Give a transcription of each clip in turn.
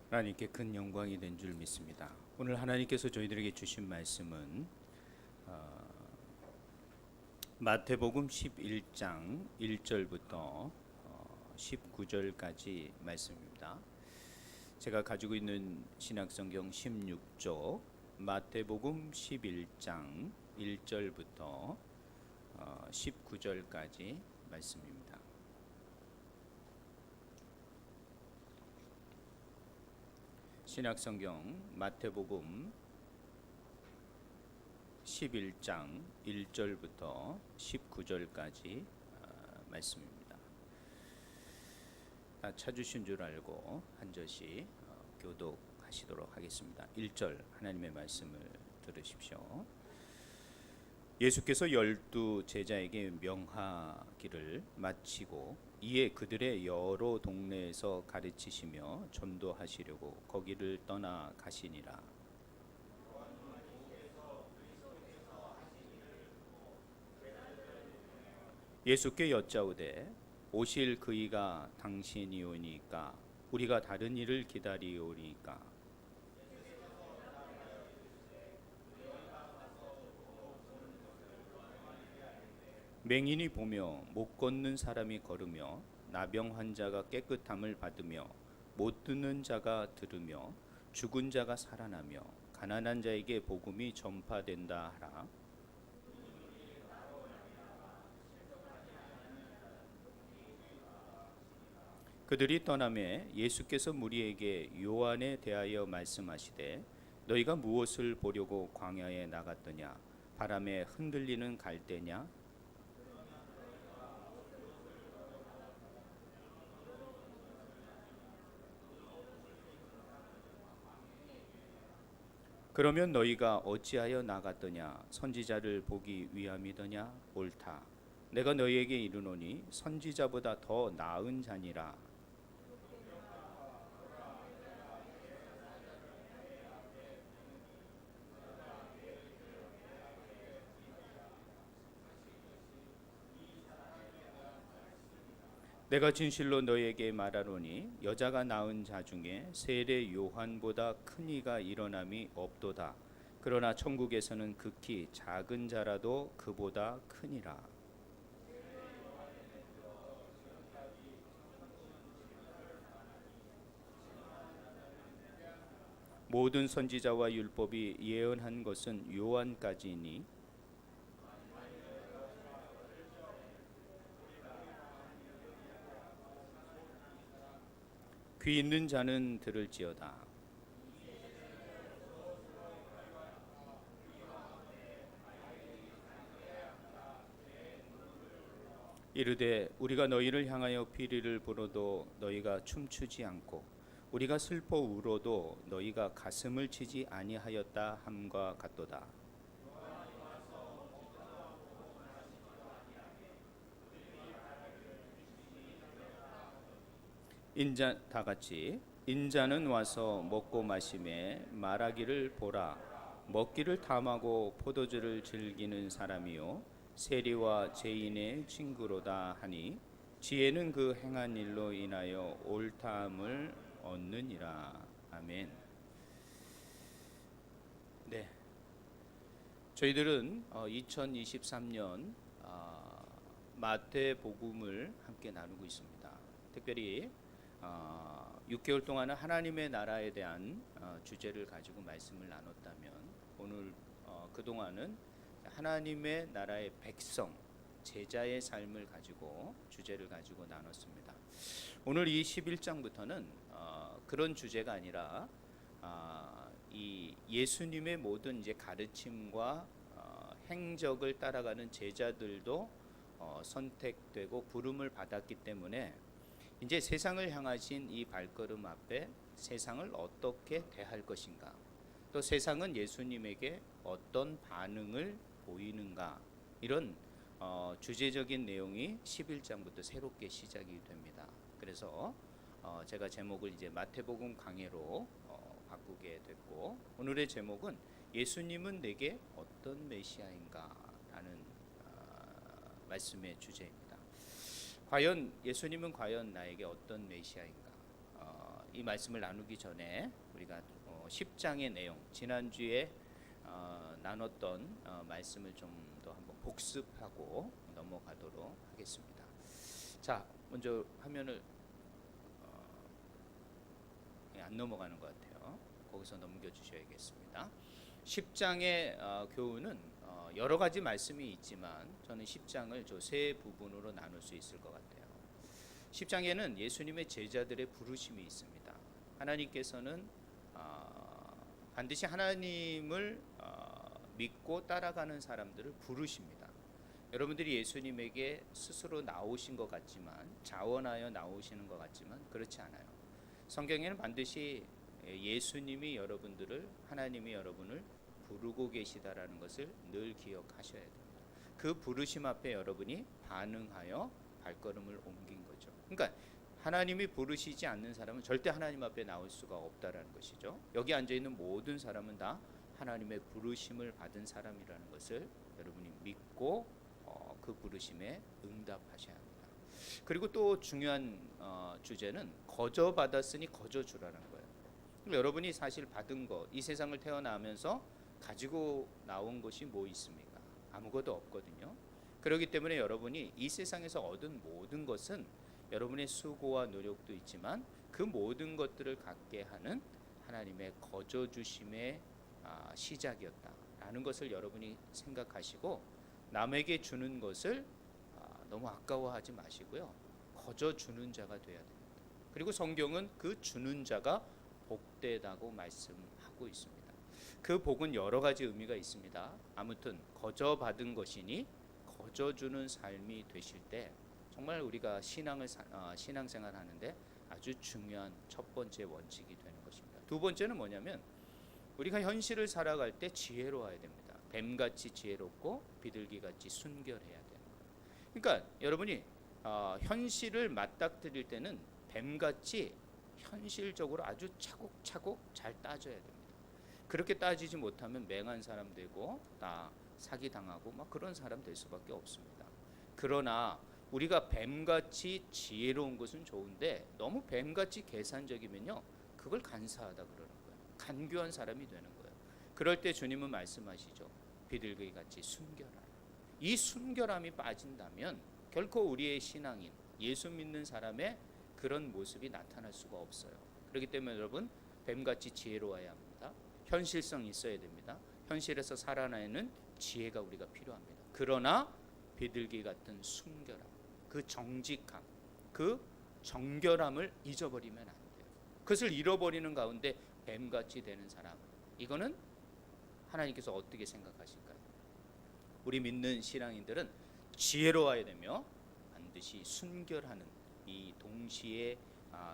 하나님께 큰 영광이 된 줄 믿습니다. 오늘 하나님께서 저희들에게 주신 말씀은 마태복음 11장 1절부터 19절까지 말씀입니다. 제가 가지고 있는 신약성경 16쪽 마태복음 11장 1절부터 19절까지 말씀입니다. 신약성경 마태복음 11장 1절부터 19절까지 말씀입니다. 다 찾으신 줄 알고 한 절씩 교독하시도록 하겠습니다. 1절 하나님의 말씀을 들으십시오. 예수께서 12 제자에게 명하기를 마치고 이에 그들의 여러 동네에서 가르치시며 전도하시려고 거기를 떠나 가시니라. 예수께 여짜오되 오실 그이가 당신이오니까 우리가 다른 일을 기다리오리까. 맹인이 보며 못 걷는 사람이 걸으며 나병 환자가 깨끗함을 받으며 못 듣는 자가 들으며 죽은 자가 살아나며 가난한 자에게 복음이 전파된다 하라. 그들이 떠나매 예수께서 무리에게 요한에 대하여 말씀하시되 너희가 무엇을 보려고 광야에 나갔더냐? 바람에 흔들리는 갈대냐? 그러면 너희가 어찌하여 나갔더냐? 선지자를 보기 위함이더냐? 옳다. 내가 너희에게 이르노니 선지자보다 더 나은 자니라. 내가 진실로 너희에게 말하노니 여자가 낳은 자 중에 세례 요한보다 큰 이가 일어남이 없도다. 그러나 천국에서는 극히 작은 자라도 그보다 크니라. 모든 선지자와 율법이 예언한 것은 요한까지니 귀 있는 자는 들을지어다. 이르되 우리가 너희를 향하여 피리를 불어도 너희가 춤추지 않고 우리가 슬퍼 울어도 너희가 가슴을 치지 아니하였다 함과 같도다. 인자 다 같이 인자는 와서 먹고 마심에 말하기를 보라 먹기를 탐하고 포도주를 즐기는 사람이요 세리와 죄인의 친구로다 하니 지혜는 그 행한 일로 인하여 옳다함을 얻느니라. 아멘. 네, 저희들은 2023년 마태복음을 함께 나누고 있습니다. 특별히 6개월 동안은 하나님의 나라에 대한 주제를 가지고 말씀을 나눴다면 오늘 그동안은 하나님의 나라의 백성, 제자의 삶을 가지고 주제를 가지고 나눴습니다. 오늘 이 11장부터는 그런 주제가 아니라 이 예수님의 모든 이제 가르침과 행적을 따라가는 제자들도 선택되고 부름을 받았기 때문에 이제 세상을 향하신 이 발걸음 앞에 세상을 어떻게 대할 것인가, 또 세상은 예수님에게 어떤 반응을 보이는가, 이런 주제적인 내용이 11장부터 새롭게 시작이 됩니다. 그래서 제가 제목을 이제 마태복음 강해로 바꾸게 됐고, 오늘의 제목은 예수님은 내게 어떤 메시아인가 라는 말씀의 주제입니다. 과연 예수님은 과연 나에게 어떤 메시아인가? 이 말씀을 나누기 전에 우리가 10장의 내용, 지난주에 나눴던 말씀을 좀 더 한번 복습하고 넘어가도록 하겠습니다. 자, 먼저 화면을 안 넘어가는 것 같아요. 거기서 넘겨주셔야겠습니다. 10장의 교훈은 여러 가지 말씀이 있지만 저는 10장을 저 세 부분으로 나눌 수 있을 것 같아요. 10장에는 예수님의 제자들의 부르심이 있습니다. 하나님께서는 반드시 하나님을 믿고 따라가는 사람들을 부르십니다. 여러분들이 예수님에게 스스로 나오신 것 같지만, 자원하여 나오시는 것 같지만 그렇지 않아요. 성경에는 반드시 예수님이 여러분들을, 하나님이 여러분을 부르고 계시다라는 것을 늘 기억하셔야 됩니다. 그 부르심 앞에 여러분이 반응하여 발걸음을 옮긴 거죠. 그러니까 하나님이 부르시지 않는 사람은 절대 하나님 앞에 나올 수가 없다라는 것이죠. 여기 앉아 있는 모든 사람은 다 하나님의 부르심을 받은 사람이라는 것을 여러분이 믿고 그 부르심에 응답하셔야 합니다. 그리고 또 중요한 주제는 거저 받았으니 거저 주라는 거예요. 여러분이 사실 받은 것, 이 세상을 태어나면서 가지고 나온 것이 뭐 있습니까? 아무것도 없거든요. 그렇기 때문에 여러분이 이 세상에서 얻은 모든 것은 여러분의 수고와 노력도 있지만 그 모든 것들을 갖게 하는 하나님의 거저 주심의 시작이었다라는 것을 여러분이 생각하시고, 남에게 주는 것을 너무 아까워하지 마시고요, 거저 주는 자가 되어야 됩니다. 그리고 성경은 그 주는 자가 복되다고 말씀하고 있습니다. 그 복은 여러 가지 의미가 있습니다. 아무튼 거저 받은 것이니 거저 주는 삶이 되실 때 정말 우리가 신앙생활 하는데 아주 중요한 첫 번째 원칙이 되는 것입니다. 두 번째는 뭐냐면, 우리가 현실을 살아갈 때 지혜로워야 됩니다. 뱀같이 지혜롭고 비둘기같이 순결해야 되는 거예요. 그러니까 여러분이 현실을 맞닥뜨릴 때는 뱀같이 현실적으로 아주 차곡차곡 잘 따져야 됩니다. 그렇게 따지지 못하면 맹한 사람 되고 다 사기당하고 막 그런 사람 될 수밖에 없습니다. 그러나 우리가 뱀같이 지혜로운 것은 좋은데 너무 뱀같이 계산적이면요, 그걸 간사하다 그러는 거예요. 간교한 사람이 되는 거예요. 그럴 때 주님은 말씀하시죠. 비둘기같이 순결하라. 이 순결함이 빠진다면 결코 우리의 신앙인, 예수 믿는 사람의 그런 모습이 나타날 수가 없어요. 그렇기 때문에 여러분, 뱀같이 지혜로워야 합니다. 현실성이 있어야 됩니다. 현실에서 살아내는 지혜가 우리가 필요합니다. 그러나 비둘기 같은 순결함, 그 정직함, 그 정결함을 잊어버리면 안 돼요. 그것을 잃어버리는 가운데 뱀같이 되는 사람, 이거는 하나님께서 어떻게 생각하실까요? 우리 믿는 신앙인들은 지혜로워야 되며 반드시 순결하는 이 동시에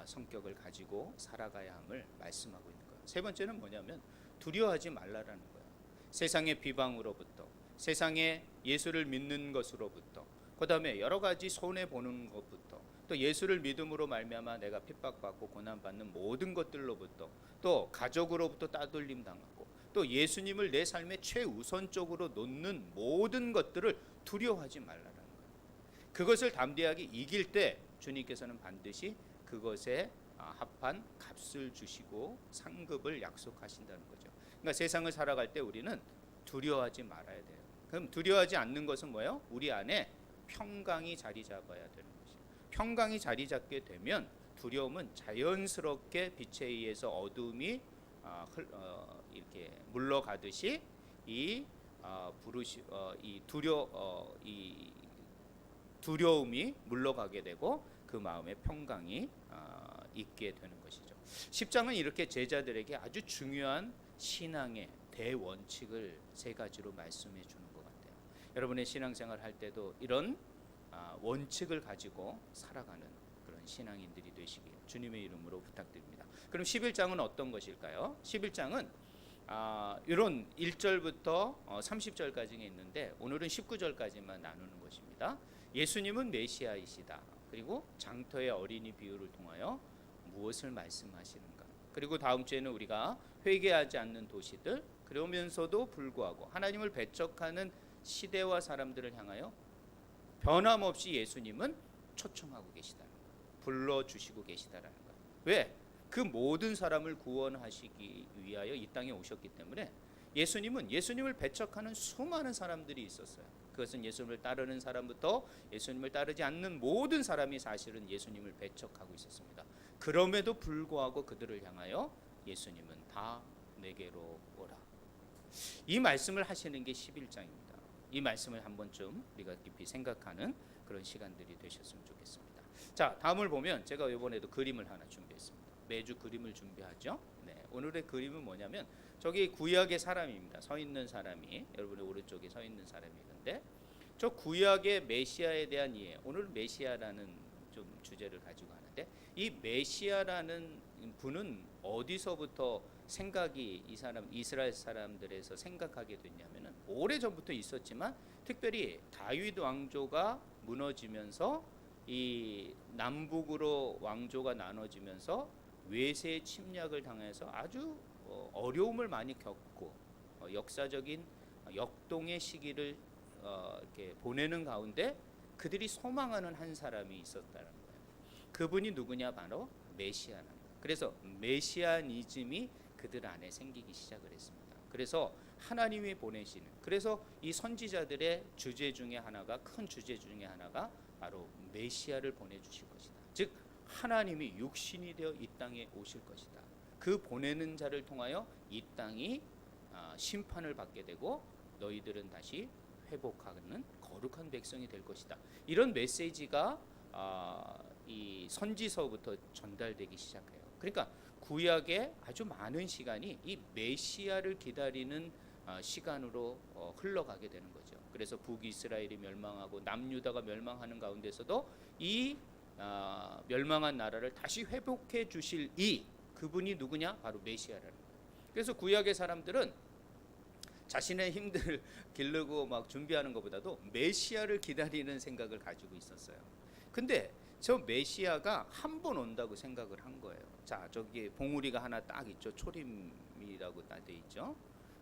성격을 가지고 살아가야 함을 말씀하고 있는 거예요. 세 번째는 뭐냐면 두려워하지 말라라는 거예요. 세상의 비방으로부터, 세상의 예수를 믿는 것으로부터, 그 다음에 여러 가지 손해 보는 것부터, 또 예수를 믿음으로 말미암아 내가 핍박받고 고난받는 모든 것들로부터, 또 가족으로부터 따돌림 당하고, 또 예수님을 내 삶의 최우선적으로 놓는 모든 것들을 두려워하지 말라는 거예요. 그것을 담대하게 이길 때 주님께서는 반드시 그것에 합한 값을 주시고 상급을 약속하신다는 거죠. 그러니까 세상을 살아갈 때 우리는 두려워하지 말아야 돼요. 그럼 두려워하지 않는 것은 뭐예요? 우리 안에 평강이 자리 잡아야 되는 것이에요. 평강이 자리 잡게 되면 두려움은 자연스럽게 빛에 의해서 어둠이 이렇게 물러가듯이 이 두려움이 물러가게 되고 그 마음에 평강이 있게 되는 것이죠. 10장은 이렇게 제자들에게 아주 중요한 신앙의 대원칙을 세 가지로 말씀해 주는 것 같아요. 여러분의 신앙생활 할 때도 이런 원칙을 가지고 살아가는 그런 신앙인들이 되시길 주님의 이름으로 부탁드립니다. 그럼 11장은 어떤 것일까요? 11장은 이런 1절부터 30절까지 있는데 오늘은 19절까지만 나누는 것입니다. 예수님은 메시아이시다. 그리고 장터의 어린이 비유를 통하여 무엇을 말씀하시는가. 그리고 다음 주에는 우리가 회개하지 않는 도시들, 그러면서도 불구하고 하나님을 배척하는 시대와 사람들을 향하여 변함없이 예수님은 초청하고 계시다는 거예요. 불러주시고 계시다라는 거예요. 왜? 그 모든 사람을 구원하시기 위하여 이 땅에 오셨기 때문에 예수님은 예수님을 배척하는 수많은 사람들이 있었어요. 그것은 예수님을 따르는 사람부터 예수님을 따르지 않는 모든 사람이 사실은 예수님을 배척하고 있었습니다. 그럼에도 불구하고 그들을 향하여 예수님은 다 내게로 오라. 이 말씀을 하시는 게 11장입니다. 이 말씀을 한 번쯤 우리가 깊이 생각하는 그런 시간들이 되셨으면 좋겠습니다. 자, 다음을 보면 제가 이번에도 그림을 하나 준비했습니다. 매주 그림을 준비하죠. 네, 오늘의 그림은 뭐냐면 저기 구약의 사람입니다. 서 있는 사람이 여러분의 오른쪽에 서 있는 사람이 있는데 저 구약의 메시아에 대한 이해. 오늘 메시아라는 좀 주제를 가지고 하는데 이 메시아라는 분은 어디서부터 생각이 이 사람 이스라엘 사람들에서 생각하게 됐냐면은 오래 전부터 있었지만 특별히 다윗 왕조가 무너지면서 이 남북으로 왕조가 나눠지면서 외세 침략을 당해서 아주 어려움을 많이 겪고 역사적인 역동의 시기를 이렇게 보내는 가운데 그들이 소망하는 한 사람이 있었다는 거예요. 그분이 누구냐? 바로 메시아라는 거예요. 그래서 메시아니즘이 그들 안에 생기기 시작을 했습니다. 그래서 하나님이 보내시는, 그래서 이 선지자들의 주제 중에 하나가, 큰 주제 중에 하나가 바로 메시아를 보내주실 것이다. 즉 하나님이 육신이 되어 이 땅에 오실 것이다. 그 보내는 자를 통하여 이 땅이 심판을 받게 되고 너희들은 다시 회복하는 거룩한 백성이 될 것이다. 이런 메시지가 이 선지서부터 전달되기 시작해요. 그러니까 구약의 아주 많은 시간이 이 메시아를 기다리는 시간으로 흘러가게 되는 거죠. 그래서 북이스라엘이 멸망하고 남유다가 멸망하는 가운데서도 이 멸망한 나라를 다시 회복해 주실 그분이 누구냐? 바로 메시아라는 거예요. 그래서 구약의 사람들은 자신의 힘들을 기르고 막 준비하는 것보다도 메시아를 기다리는 생각을 가지고 있었어요. 근데 저 메시아가 한 번 온다고 생각을 한 거예요. 자, 저기 봉우리가 하나 딱 있죠. 초림이라고 딱 돼 있죠.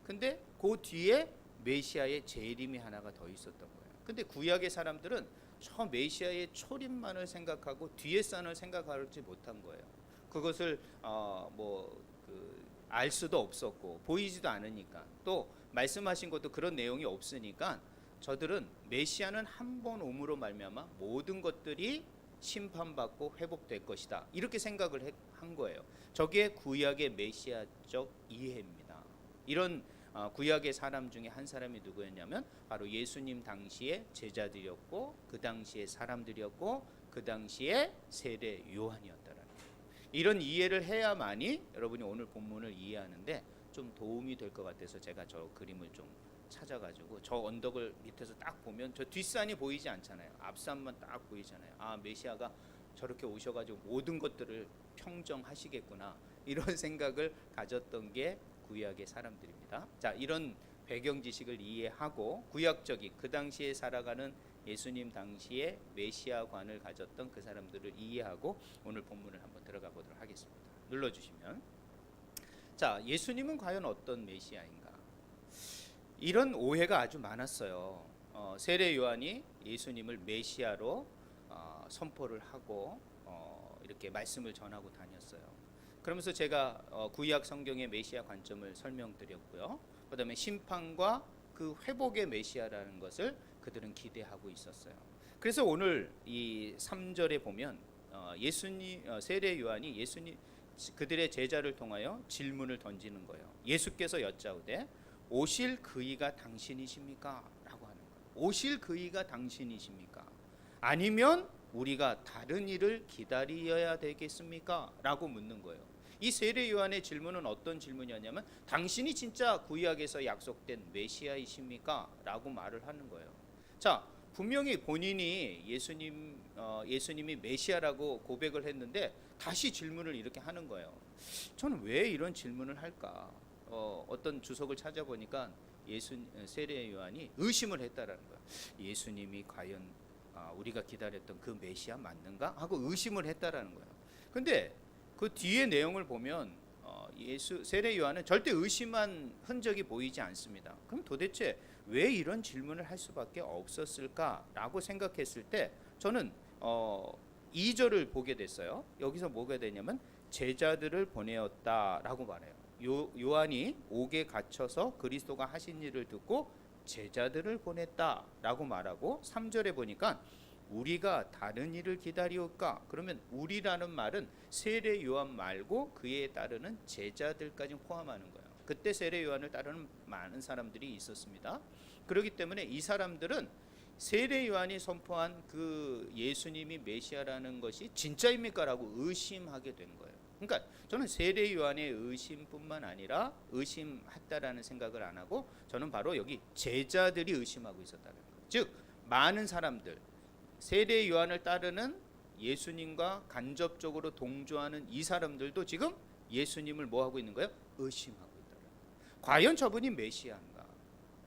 근데 그 뒤에 메시아의 재림이 하나가 더 있었던 거예요. 근데 구약의 사람들은 저 메시아의 초림만을 생각하고 뒤에 산을 생각하지 못한 거예요. 그것을 알 수도 없었고 보이지도 않으니까, 또 말씀하신 것도 그런 내용이 없으니까 저들은 메시아는 한 번 오므로 말미암아 모든 것들이 심판받고 회복될 것이다, 이렇게 생각을 한 거예요. 저게 구약의 메시아적 이해입니다. 이런 구약의 사람 중에 한 사람이 누구였냐면 바로 예수님 당시의 제자들이었고 그 당시의 사람들이었고 그 당시의 세례 요한이었다라는 거예요. 이런 이해를 해야만이 여러분이 오늘 본문을 이해하는데 좀 도움이 될 것 같아서 제가 저 그림을 좀 찾아가지고 저 언덕을 밑에서 딱 보면 저 뒷산이 보이지 않잖아요. 앞산만 딱 보이잖아요. 아, 메시아가 저렇게 오셔가지고 모든 것들을 평정하시겠구나, 이런 생각을 가졌던 게 구약의 사람들입니다. 자, 이런 배경 지식을 이해하고 구약적인 그 당시에 살아가는 예수님 당시에 메시아관을 가졌던 그 사람들을 이해하고 오늘 본문을 한번 들어가 보도록 하겠습니다. 눌러주시면, 자, 예수님은 과연 어떤 메시아인가? 이런 오해가 아주 많았어요. 세례 요한이 예수님을 메시아로 선포를 하고 이렇게 말씀을 전하고 다녔어요. 그러면서 제가 구약 성경의 메시아 관점을 설명드렸고요. 그다음에 심판과 그 회복의 메시아라는 것을 그들은 기대하고 있었어요. 그래서 오늘 이 3절에 보면 세례 요한이 그들의 제자를 통하여 질문을 던지는 거예요. 예수께서 여짜오되 오실 그이가 당신이십니까? 라고 하는 거예요. 오실 그이가 당신이십니까? 아니면 우리가 다른 일을 기다려야 되겠습니까? 라고 묻는 거예요. 이 세례 요한의 질문은 어떤 질문이었냐면 당신이 진짜 구약에서 약속된 메시아이십니까? 라고 말을 하는 거예요. 자, 분명히 본인이 예수님이 메시아라고 고백을 했는데 다시 질문을 이렇게 하는 거예요. 저는 왜 이런 질문을 할까? 어떤 주석을 찾아보니까 세례 요한이 의심을 했다라는 거예요. 예수님이 과연 우리가 기다렸던 그 메시아 맞는가? 하고 의심을 했다라는 거예요. 근데 그 뒤에 내용을 보면 세례 요한은 절대 의심한 흔적이 보이지 않습니다. 그럼 도대체 왜 이런 질문을 할 수밖에 없었을까라고 생각했을 때 저는 2절을 보게 됐어요. 여기서 뭐가 되냐면 제자들을 보내었다라고 말해요. 요한이 옥에 갇혀서 그리스도가 하신 일을 듣고 제자들을 보냈다라고 말하고 3절에 보니까 우리가 다른 일을 기다리올까? 그러면 우리라는 말은 세례 요한 말고 그에 따르는 제자들까지 포함하는 거예요. 그때 세례 요한을 따르는 많은 사람들이 있었습니다. 그렇기 때문에 이 사람들은 세례 요한이 선포한 그 예수님이 메시아라는 것이 진짜입니까? 라고 의심하게 된 거예요. 그러니까 저는 세례 요한의 의심뿐만 아니라 의심했다라는 생각을 안 하고 저는 바로 여기 제자들이 의심하고 있었다는 거예요. 즉 많은 사람들, 세례 요한을 따르는 예수님과 간접적으로 동조하는 이 사람들도 지금 예수님을 뭐 하고 있는 거예요? 의심하고 있다. 과연 저분이 메시아인가?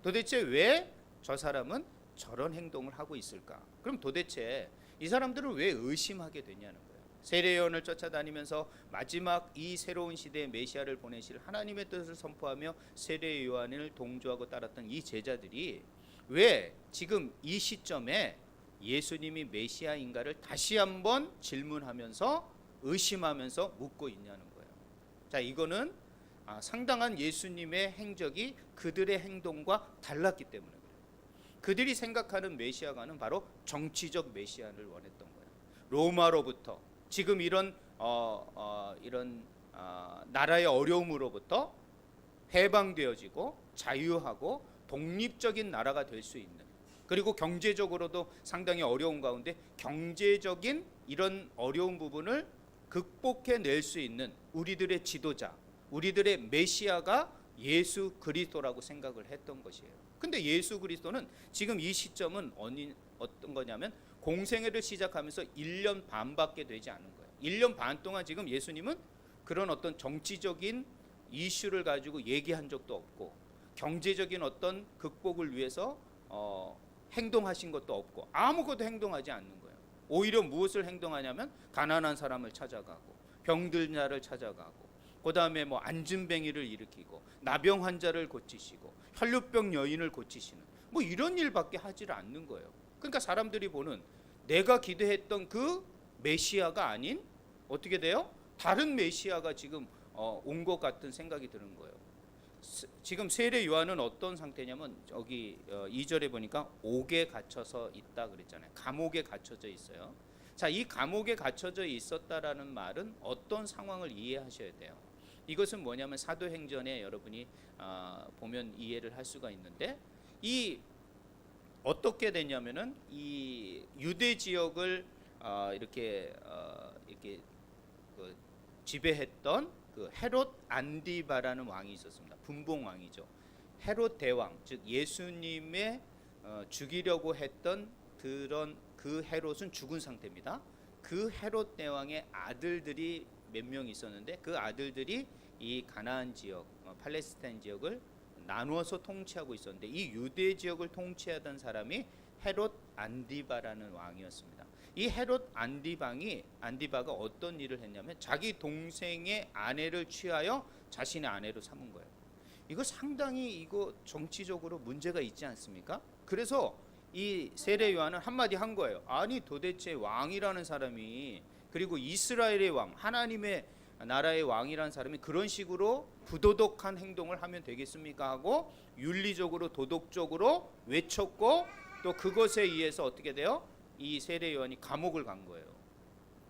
도대체 왜 저 사람은 저런 행동을 하고 있을까? 그럼 도대체 이 사람들을 왜 의심하게 되냐는 거예요. 세례 요한을 쫓아다니면서 마지막 이 새로운 시대의 메시아를 보내실 하나님의 뜻을 선포하며 세례 요한을 동조하고 따랐던 이 제자들이 왜 지금 이 시점에 예수님이 메시아인가를 다시 한번 질문하면서 의심하면서 묻고 있냐는 거예요. 자, 이거는 상당한 예수님의 행적이 그들의 행동과 달랐기 때문에 그래요. 그들이 생각하는 메시아가는 바로 정치적 메시아를 원했던 거예요. 로마로부터 지금 이런 나라의 어려움으로부터 해방되어지고 자유하고 독립적인 나라가 될 수 있는, 그리고 경제적으로도 상당히 어려운 가운데 경제적인 이런 어려운 부분을 극복해낼 수 있는 우리들의 지도자, 우리들의 메시아가 예수 그리스도라고 생각을 했던 것이에요. 근데 예수 그리스도는 지금 이 시점은 어떤 거냐면 공생애를 시작하면서 1년 반밖에 되지 않은 거예요. 1년 반 동안 지금 예수님은 그런 어떤 정치적인 이슈를 가지고 얘기한 적도 없고 경제적인 어떤 극복을 위해서 행동하신 것도 없고 아무것도 행동하지 않는 거예요. 오히려 무엇을 행동하냐면 가난한 사람을 찾아가고 병든 자를 찾아가고 그 다음에 뭐 안진뱅이를 일으키고 나병 환자를 고치시고 혈루병 여인을 고치시는 뭐 이런 일밖에 하지를 않는 거예요. 그러니까 사람들이 보는 내가 기대했던 그 메시아가 아닌 어떻게 돼요? 다른 메시아가 지금 온 것 같은 생각이 드는 거예요. 지금 세례 요한은 어떤 상태냐면 여기 2절에 보니까 옥에 갇혀서 있다 그랬잖아요. 감옥에 갇혀져 있어요. 자, 이 감옥에 갇혀져 있었다라는 말은 어떤 상황을 이해하셔야 돼요. 이것은 뭐냐면 사도행전에 여러분이 보면 이해를 할 수가 있는데 이 어떻게 됐냐면은 이 유대 지역을 이렇게 지배했던 그 헤롯 안디바라는 왕이 있었습니다. 분봉 왕이죠. 헤롯 대왕, 즉 예수님의 죽이려고 했던 그런 그 헤롯은 죽은 상태입니다. 그 헤롯 대왕의 아들들이 몇 명 있었는데 그 아들들이 이 가나안 지역, 팔레스타인 지역을 나누어서 통치하고 있었는데 이 유대 지역을 통치하던 사람이 헤롯 안디바라는 왕이었습니다. 이 헤롯 안디바가 어떤 일을 했냐면 자기 동생의 아내를 취하여 자신의 아내로 삼은 거예요. 이거 상당히 이거 정치적으로 문제가 있지 않습니까? 그래서 이 세례 요한은 한마디 한 거예요. 아니 도대체 왕이라는 사람이, 그리고 이스라엘의 왕, 하나님의 나라의 왕이라는 사람이 그런 식으로 부도덕한 행동을 하면 되겠습니까? 하고 윤리적으로 도덕적으로 외쳤고 또 그것에 의해서 어떻게 돼요? 이 세례 요한이 감옥을 간 거예요.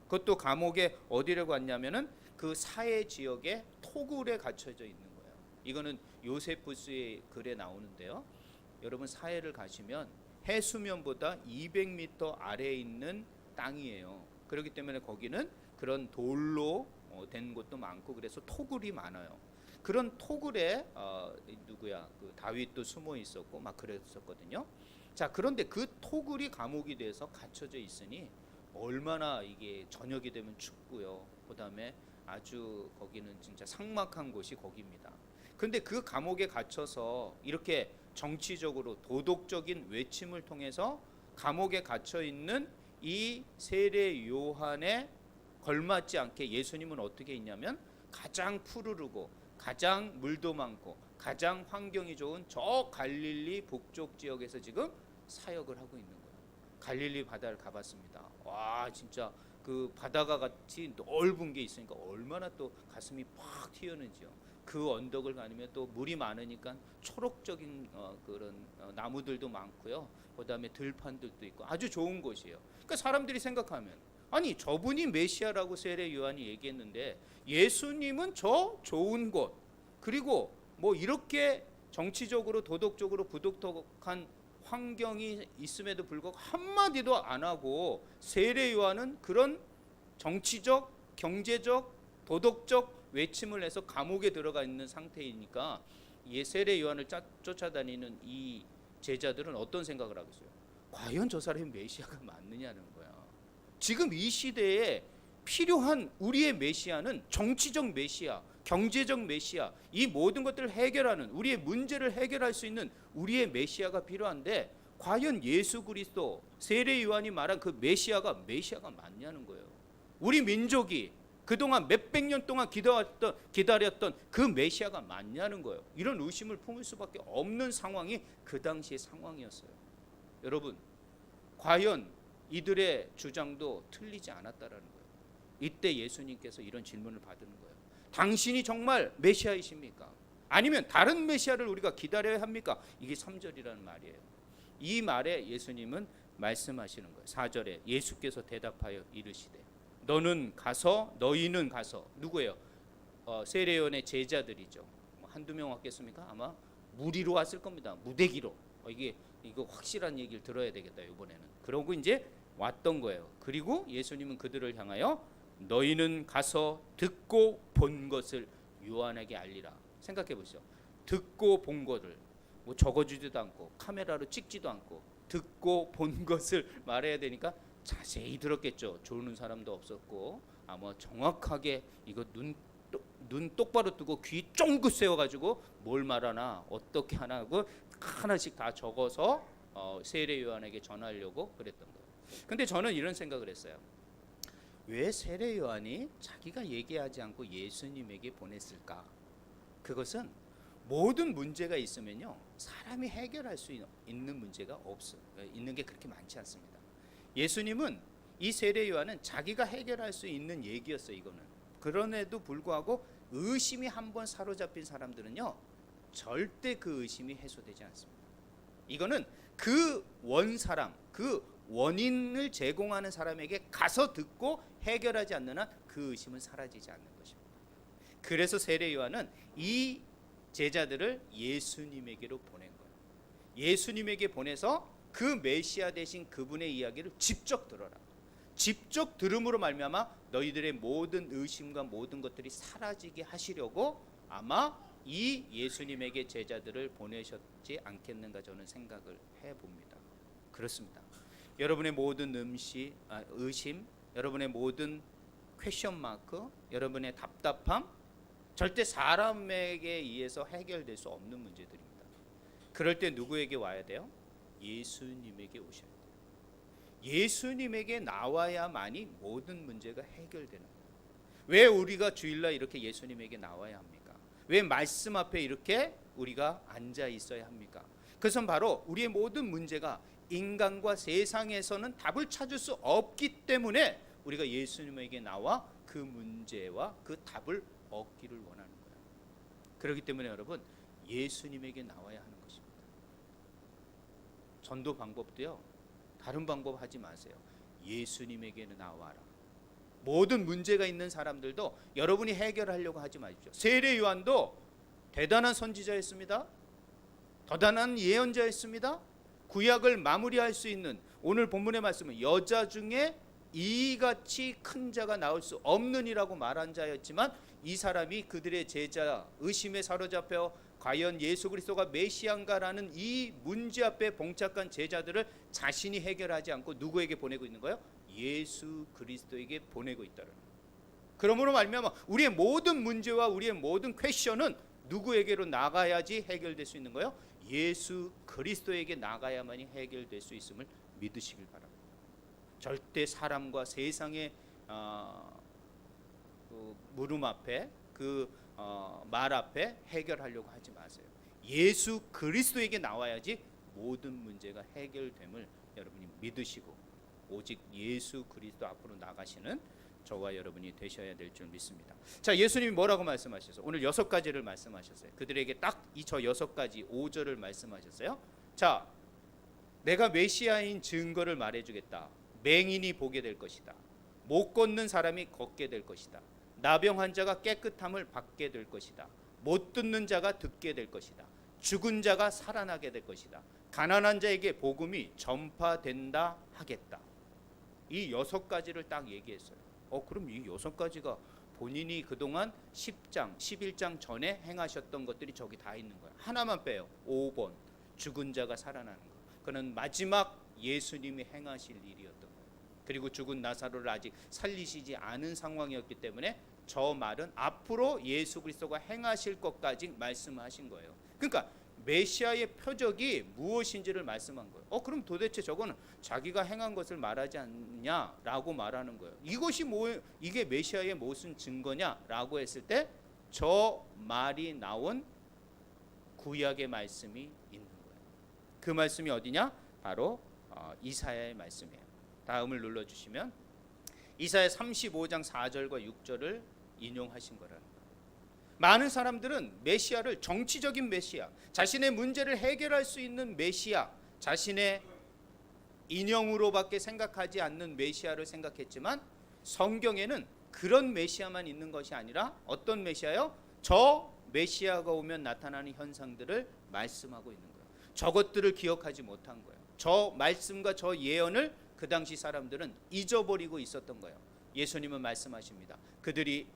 그것도 감옥에 어디를 갔냐면은 그 사해 지역의 토굴에 갇혀져 있는 거예요. 이거는 요세푸스의 글에 나오는데요. 여러분 사해를 가시면 해수면보다 200m 아래에 있는 땅이에요. 그렇기 때문에 거기는 그런 돌로 된 곳도 많고 그래서 토굴이 많아요. 그런 토굴에 그 다윗도 숨어 있었고 막 그랬었거든요. 자, 그런데 그 토굴이 감옥이 돼서 갇혀져 있으니 얼마나 이게 저녁이 되면 춥고요. 그다음에 아주 거기는 진짜 삭막한 곳이 거기입니다. 그런데 그 감옥에 갇혀서 이렇게 정치적으로 도덕적인 외침을 통해서 감옥에 갇혀 있는 이 세례 요한에 걸맞지 않게 예수님은 어떻게 있냐면 가장 푸르르고 가장 물도 많고 가장 환경이 좋은 저 갈릴리 북쪽 지역에서 지금 사역을 하고 있는 거예요. 갈릴리 바다를 가봤습니다. 와, 진짜 그 바다가 같이 넓은 게 있으니까 얼마나 또 가슴이 팍 튀었는지요. 그 언덕을 가면 또 물이 많으니까 초록적인 그런 나무들도 많고요. 그다음에 들판들도 있고 아주 좋은 곳이에요. 그러니까 사람들이 생각하면, 아니 저분이 메시아라고 세례 요한이 얘기했는데 예수님은 저 좋은 곳, 그리고 뭐 이렇게 정치적으로 도덕적으로 부도덕한 환경이 있음에도 불구하고 한마디도 안 하고 세례 요한은 그런 정치적, 경제적, 도덕적 외침을 해서 감옥에 들어가 있는 상태이니까 세례 요한을 쫓아다니는 이 제자들은 어떤 생각을 하겠어요? 과연 저 사람이 메시아가 맞느냐는 거야. 지금 이 시대에 필요한 우리의 메시아는 정치적 메시아, 경제적 메시아, 이 모든 것들을 해결하는, 우리의 문제를 해결할 수 있는 우리의 메시아가 필요한데 과연 예수 그리스도, 세례 요한이 말한 그 메시아가 맞냐는 거예요. 우리 민족이 그동안 몇백 년 동안 기다렸던 그 메시아가 맞냐는 거예요. 이런 의심을 품을 수밖에 없는 상황이 그 당시의 상황이었어요. 여러분, 과연 이들의 주장도 틀리지 않았다라는 거예요. 이때 예수님께서 이런 질문을 받는 거예요. 당신이 정말 메시아이십니까? 아니면 다른 메시아를 우리가 기다려야 합니까? 이게 3절이라는 말이에요. 이 말에 예수님은 말씀하시는 거예요. 4절에 예수께서 대답하여 이르시되 너희는 가서 누구예요? 세례 요한의 제자들이죠. 한두 명 왔겠습니까? 아마 무리로 왔을 겁니다. 무대기로. 이거 확실한 얘기를 들어야 되겠다 이번에는. 그러고 이제 왔던 거예요. 그리고 예수님은 그들을 향하여 너희는 가서 듣고 본 것을 요한에게 알리라. 생각해 보시죠. 듣고 본 것을 뭐 적어주지도 않고 카메라로 찍지도 않고 듣고 본 것을 말해야 되니까 자세히 들었겠죠. 조르는 사람도 없었고 아마 정확하게 이거 눈 똑바로 뜨고 귀 쫑긋 세워가지고 뭘 말하나 어떻게 하나 하고 하나씩 다 적어서 세례 요한에게 전하려고 그랬던 거예요. 근데 저는 이런 생각을 했어요. 왜 세례 요한이 자기가 얘기하지 않고 예수님에게 보냈을까? 그것은 모든 문제가 있으면요 사람이 해결할 수 있는 문제가 있는 게 그렇게 많지 않습니다. 예수님은 이 세례 요한은 자기가 해결할 수 있는 얘기였어요. 이거는. 그런에도 불구하고 의심이 한번 사로잡힌 사람들은요 절대 그 의심이 해소되지 않습니다. 이거는 그 원사람, 그 원인을 제공하는 사람에게 가서 듣고 해결하지 않는 한 그 의심은 사라지지 않는 것입니다. 그래서 세례 요한은 이 제자들을 예수님에게로 보낸 거예요. 예수님에게 보내서 그 메시아 되신 그분의 이야기를 직접 들어라. 직접 들음으로 말미암아 너희들의 모든 의심과 모든 것들이 사라지게 하시려고 아마 이 예수님에게 제자들을 보내셨지 않겠는가 저는 생각을 해봅니다. 그렇습니다. 여러분의 모든 의심, 여러분의 모든 퀘션 마크, 여러분의 답답함 절대 사람에게 의해서 해결될 수 없는 문제들입니다. 그럴 때 누구에게 와야 돼요? 예수님에게 오셔야 돼요. 예수님에게 나와야만이 모든 문제가 해결되는 거예요. 왜 우리가 주일날 이렇게 예수님에게 나와야 합니까? 왜 말씀 앞에 이렇게 우리가 앉아 있어야 합니까? 그것은 바로 우리의 모든 문제가 인간과 세상에서는 답을 찾을 수 없기 때문에 우리가 예수님에게 나와 그 문제와 그 답을 얻기를 원하는 거예요. 그렇기 때문에 여러분 예수님에게 나와야 하는 것입니다. 전도 방법도요 다른 방법 하지 마세요. 예수님에게는 나와라. 모든 문제가 있는 사람들도 여러분이 해결하려고 하지 마십시오. 세례 요한도 대단한 선지자였습니다. 대단한 예언자였습니다. 구약을 마무리할 수 있는 오늘 본문의 말씀은 여자 중에 이같이 큰 자가 나올 수 없느니라고 말한 자였지만 이 사람이 그들의 제자 의심에 사로잡혀 과연 예수 그리스도가 메시아인가라는 이 문제 앞에 봉착한 제자들을 자신이 해결하지 않고 누구에게 보내고 있는 거예요? 예수 그리스도에게 보내고 있다는 거예요. 그러므로 말미암아 우리의 모든 문제와 우리의 모든 퀘션은 누구에게로 나가야지 해결될 수 있는 거예요? 예수 그리스도에게 나가야만이 해결될 수 있음을 믿으시길 바랍니다. 절대 사람과 세상의 물음 앞에 말 앞에 해결하려고 하지 마세요. 예수 그리스도에게 나와야지 모든 문제가 해결됨을 여러분이 믿으시고 오직 예수 그리스도 앞으로 나가시는 저와 여러분이 되셔야 될 줄 믿습니다. 자, 예수님이 뭐라고 말씀하셨어요? 오늘 6가지를 말씀하셨어요. 그들에게 딱 이 저 6가지 5절을 말씀하셨어요. 자, 내가 메시아인 증거를 말해주겠다. 맹인이 보게 될 것이다. 못 걷는 사람이 걷게 될 것이다. 나병 환자가 깨끗함을 받게 될 것이다. 못 듣는 자가 듣게 될 것이다. 죽은 자가 살아나게 될 것이다. 가난한 자에게 복음이 전파된다 하겠다. 이 6가지를 딱 얘기했어요. 그럼 이 6가지가 본인이 그동안 10장, 11장 전에 행하셨던 것들이 저기 다 있는 거예요. 하나만 빼요. 5번 죽은 자가 살아나는 거. 그는 마지막 예수님이 행하실 일이었던 거예요. 그리고 죽은 나사로를 아직 살리시지 않은 상황이었기 때문에 저 말은 앞으로 예수 그리스도가 행하실 것까지 말씀하신 거예요. 그러니까 메시아의 표적이 무엇인지를 말씀한 거예요. 그럼 도대체 저거는 자기가 행한 것을 말하지 않냐라고 말하는 거예요. 이것이 이게 메시아의 무슨 증거냐라고 했을 때 저 말이 나온 구약의 말씀이 있는 거예요. 그 말씀이 어디냐? 바로 이사야의 말씀이에요. 다음을 눌러주시면 이사야 35장 4절과 6절을 인용하신 거라는 거예요. 많은 사람들은 메시아를 정치적인 메시아, 자신의 문제를 해결할 수 있는 메시아, 자신의 인형으로밖에 생각하지 않는 메시아를 생각했지만 성경에는 그런 메시아만 있는 것이 아니라 어떤 메시아요? 저 메시아가 오면 나타나는 현상들을 말씀하고 있는 거예요. 저것들을 기억하지 못한 거예요. 저 말씀과 저 예언을 그 당시 사람들은 잊어버리고 있었던 거예요. 예수님은 말씀하십니다. 그들이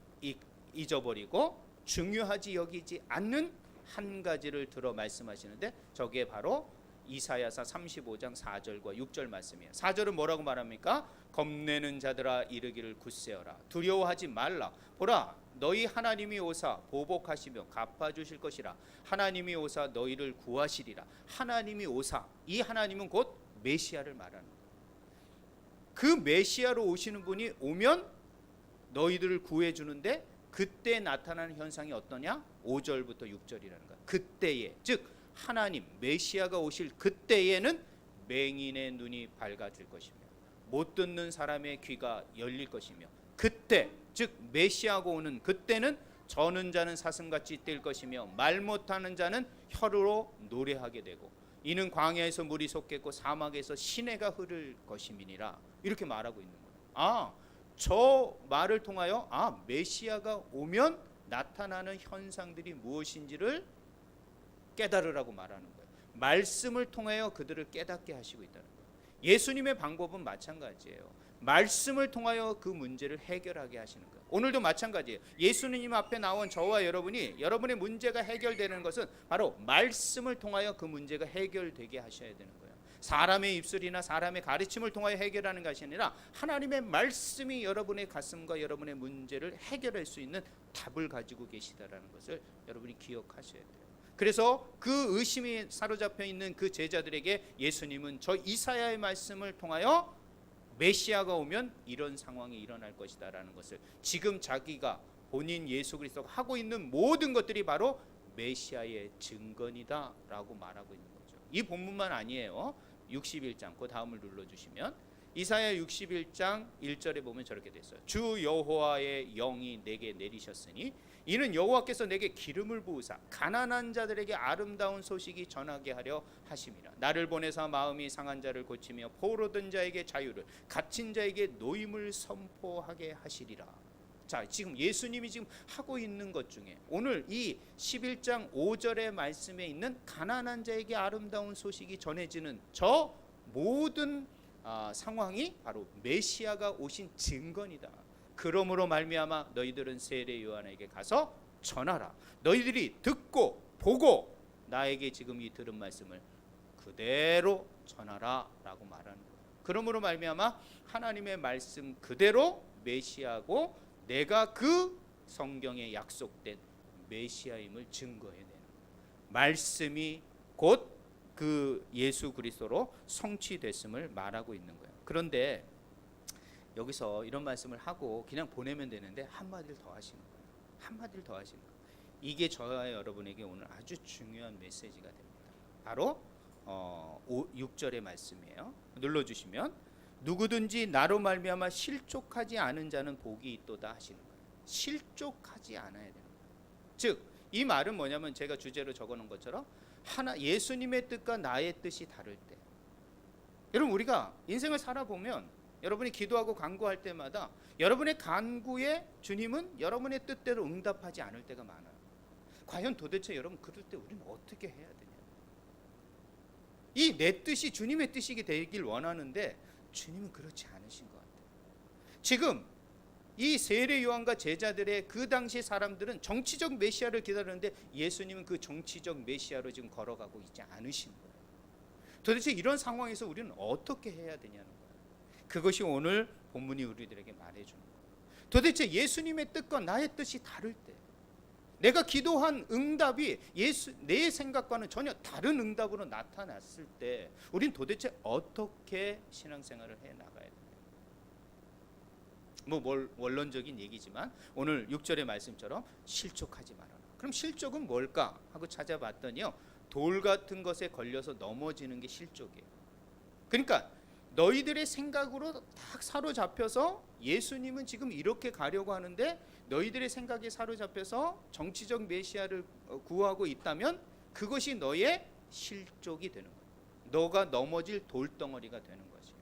잊어버리고 중요하지 여기지 않는 한 가지를 들어 말씀하시는데 저게 바로 이사야서 35장 4절과 6절 말씀이에요. 4절은 뭐라고 말합니까? 겁내는 자들아 이르기를 굳세어라. 두려워하지 말라. 보라 너희 하나님이 오사 보복하시며 갚아주실 것이라. 하나님이 오사 너희를 구하시리라. 하나님이 오사, 이 하나님은 곧 메시아를 말하는 거예요. 그 메시아로 오시는 분이 오면 너희들을 구해주는데 그때 나타나는 현상이 어떠냐? 5절부터 6절이라는 거야. 그때에, 즉 하나님 메시아가 오실 그때에는 맹인의 눈이 밝아질 것이며 못 듣는 사람의 귀가 열릴 것이며 그때, 즉 메시아가 오는 그때는 저는 자는 사슴같이 뛸 것이며 말 못하는 자는 혀로 노래하게 되고 이는 광야에서 물이 솟겠고 사막에서 시내가 흐를 것임이니라. 이렇게 말하고 있는 거예요. 저 말을 통하여 메시아가 오면 나타나는 현상들이 무엇인지를 깨달으라고 말하는 거예요. 말씀을 통하여 그들을 깨닫게 하시고 있다는 거예요. 예수님의 방법은 마찬가지예요. 말씀을 통하여 그 문제를 해결하게 하시는 거예요. 오늘도 마찬가지예요. 예수님 앞에 나온 저와 여러분이 여러분의 문제가 해결되는 것은 바로 말씀을 통하여 그 문제가 해결되게 하셔야 되는 거예요. 사람의 입술이나 사람의 가르침을 통하여 해결하는 것이 아니라 하나님의 말씀이 여러분의 가슴과 여러분의 문제를 해결할 수 있는 답을 가지고 계시다라는 것을 여러분이 기억하셔야 돼요. 그래서 그 의심이 사로잡혀 있는 그 제자들에게 예수님은 저 이사야의 말씀을 통하여 메시아가 오면 이런 상황이 일어날 것이다 라는 것을 지금 자기가 본인 예수 그리스도가 하고 있는 모든 것들이 바로 메시아의 증거이다 라고 말하고 있는 거죠. 이 본문만 아니에요. 61장 그 다음을 눌러주시면 이사야 61장 1절에 보면 저렇게 돼 있어요. 주 여호와의 영이 내게 내리셨으니 이는 여호와께서 내게 기름을 부으사 가난한 자들에게 아름다운 소식이 전하게 하려 하심이라. 나를 보내사 마음이 상한 자를 고치며 포로된 자에게 자유를 갇힌 자에게 노임을 선포하게 하시리라. 자, 지금 예수님이 지금 하고 있는 것 중에 오늘 이 11장 5절의 말씀에 있는 가난한 자에게 아름다운 소식이 전해지는 저 모든 상황이 바로 메시아가 오신 증거이다. 그러므로 말미암아 너희들은 세례 요한에게 가서 전하라. 너희들이 듣고 보고 나에게 지금 이 들은 말씀을 그대로 전하라 라고 말하는 거예요. 그러므로 말미암아 하나님의 말씀 그대로 메시아고 내가 그 성경에 약속된 메시아임을 증거해내는 말씀이 곧 그 예수 그리스도로 성취됐음을 말하고 있는 거예요. 그런데 여기서 이런 말씀을 하고 그냥 보내면 되는데 한마디를 더 하시는 거예요. 한마디를 더 하시는 거예요. 이게 저와 여러분에게 오늘 아주 중요한 메시지가 됩니다. 바로 6절의 말씀이에요. 눌러주시면 누구든지 나로 말미암아 실족하지 않은 자는 복이 있도다 하시는 거예요. 실족하지 않아야 되는 거예요. 즉 이 말은 뭐냐면 제가 주제로 적어놓은 것처럼 예수님의 뜻과 나의 뜻이 다를 때, 여러분 우리가 인생을 살아보면 여러분이 기도하고 간구할 때마다 여러분의 간구에 주님은 여러분의 뜻대로 응답하지 않을 때가 많아요. 과연 도대체 여러분 그럴 때 우리는 어떻게 해야 되냐? 이 내 뜻이 주님의 뜻이 되길 원하는데 주님은 그렇지 않으신 것 같아요. 지금 이 세례 요한과 제자들의 그 당시 사람들은 정치적 메시아를 기다리는데 예수님은 그 정치적 메시아로 지금 걸어가고 있지 않으신 거예요. 도대체 이런 상황에서 우리는 어떻게 해야 되냐는 거예요. 그것이 오늘 본문이 우리들에게 말해주는 거예요. 도대체 예수님의 뜻과 나의 뜻이 다를 때, 내가 기도한 응답이 내 생각과는 전혀 다른 응답으로 나타났을 때 우린 도대체 어떻게 신앙생활을 해나가야 돼요? 원론적인 얘기지만 오늘 6절의 말씀처럼 실족하지 말아라. 그럼 실족은 뭘까 하고 찾아봤더니요, 돌 같은 것에 걸려서 넘어지는 게 실족이에요. 그러니까 너희들의 생각으로 딱 사로잡혀서 예수님은 지금 이렇게 가려고 하는데 너희들의 생각에 사로잡혀서 정치적 메시아를 구하고 있다면 그것이 너의 실족이 되는 거예요. 너가 넘어질 돌덩어리가 되는 것이에요.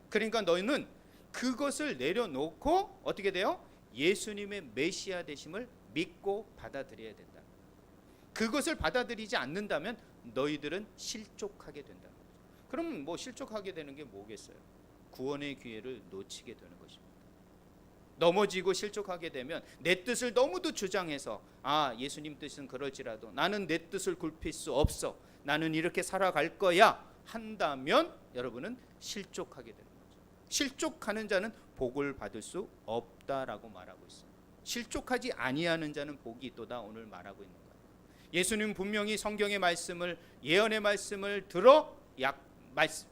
그러니까 너희는 그것을 내려놓고 어떻게 돼요? 예수님의 메시아 되심을 믿고 받아들여야 된다. 그것을 받아들이지 않는다면 너희들은 실족하게 된다. 그럼 실족하게 되는 게 뭐겠어요? 구원의 기회를 놓치게 되는 것입니다. 넘어지고 실족하게 되면 내 뜻을 너무도 주장해서 예수님 뜻은 그럴지라도 나는 내 뜻을 굽힐 수 없어, 나는 이렇게 살아갈 거야 한다면 여러분은 실족하게 되는 거죠. 실족하는 자는 복을 받을 수 없다라고 말하고 있습니다. 실족하지 아니하는 자는 복이 있도다 오늘 말하고 있는 거예요. 예수님 분명히 성경의 말씀을, 예언의 말씀을 들어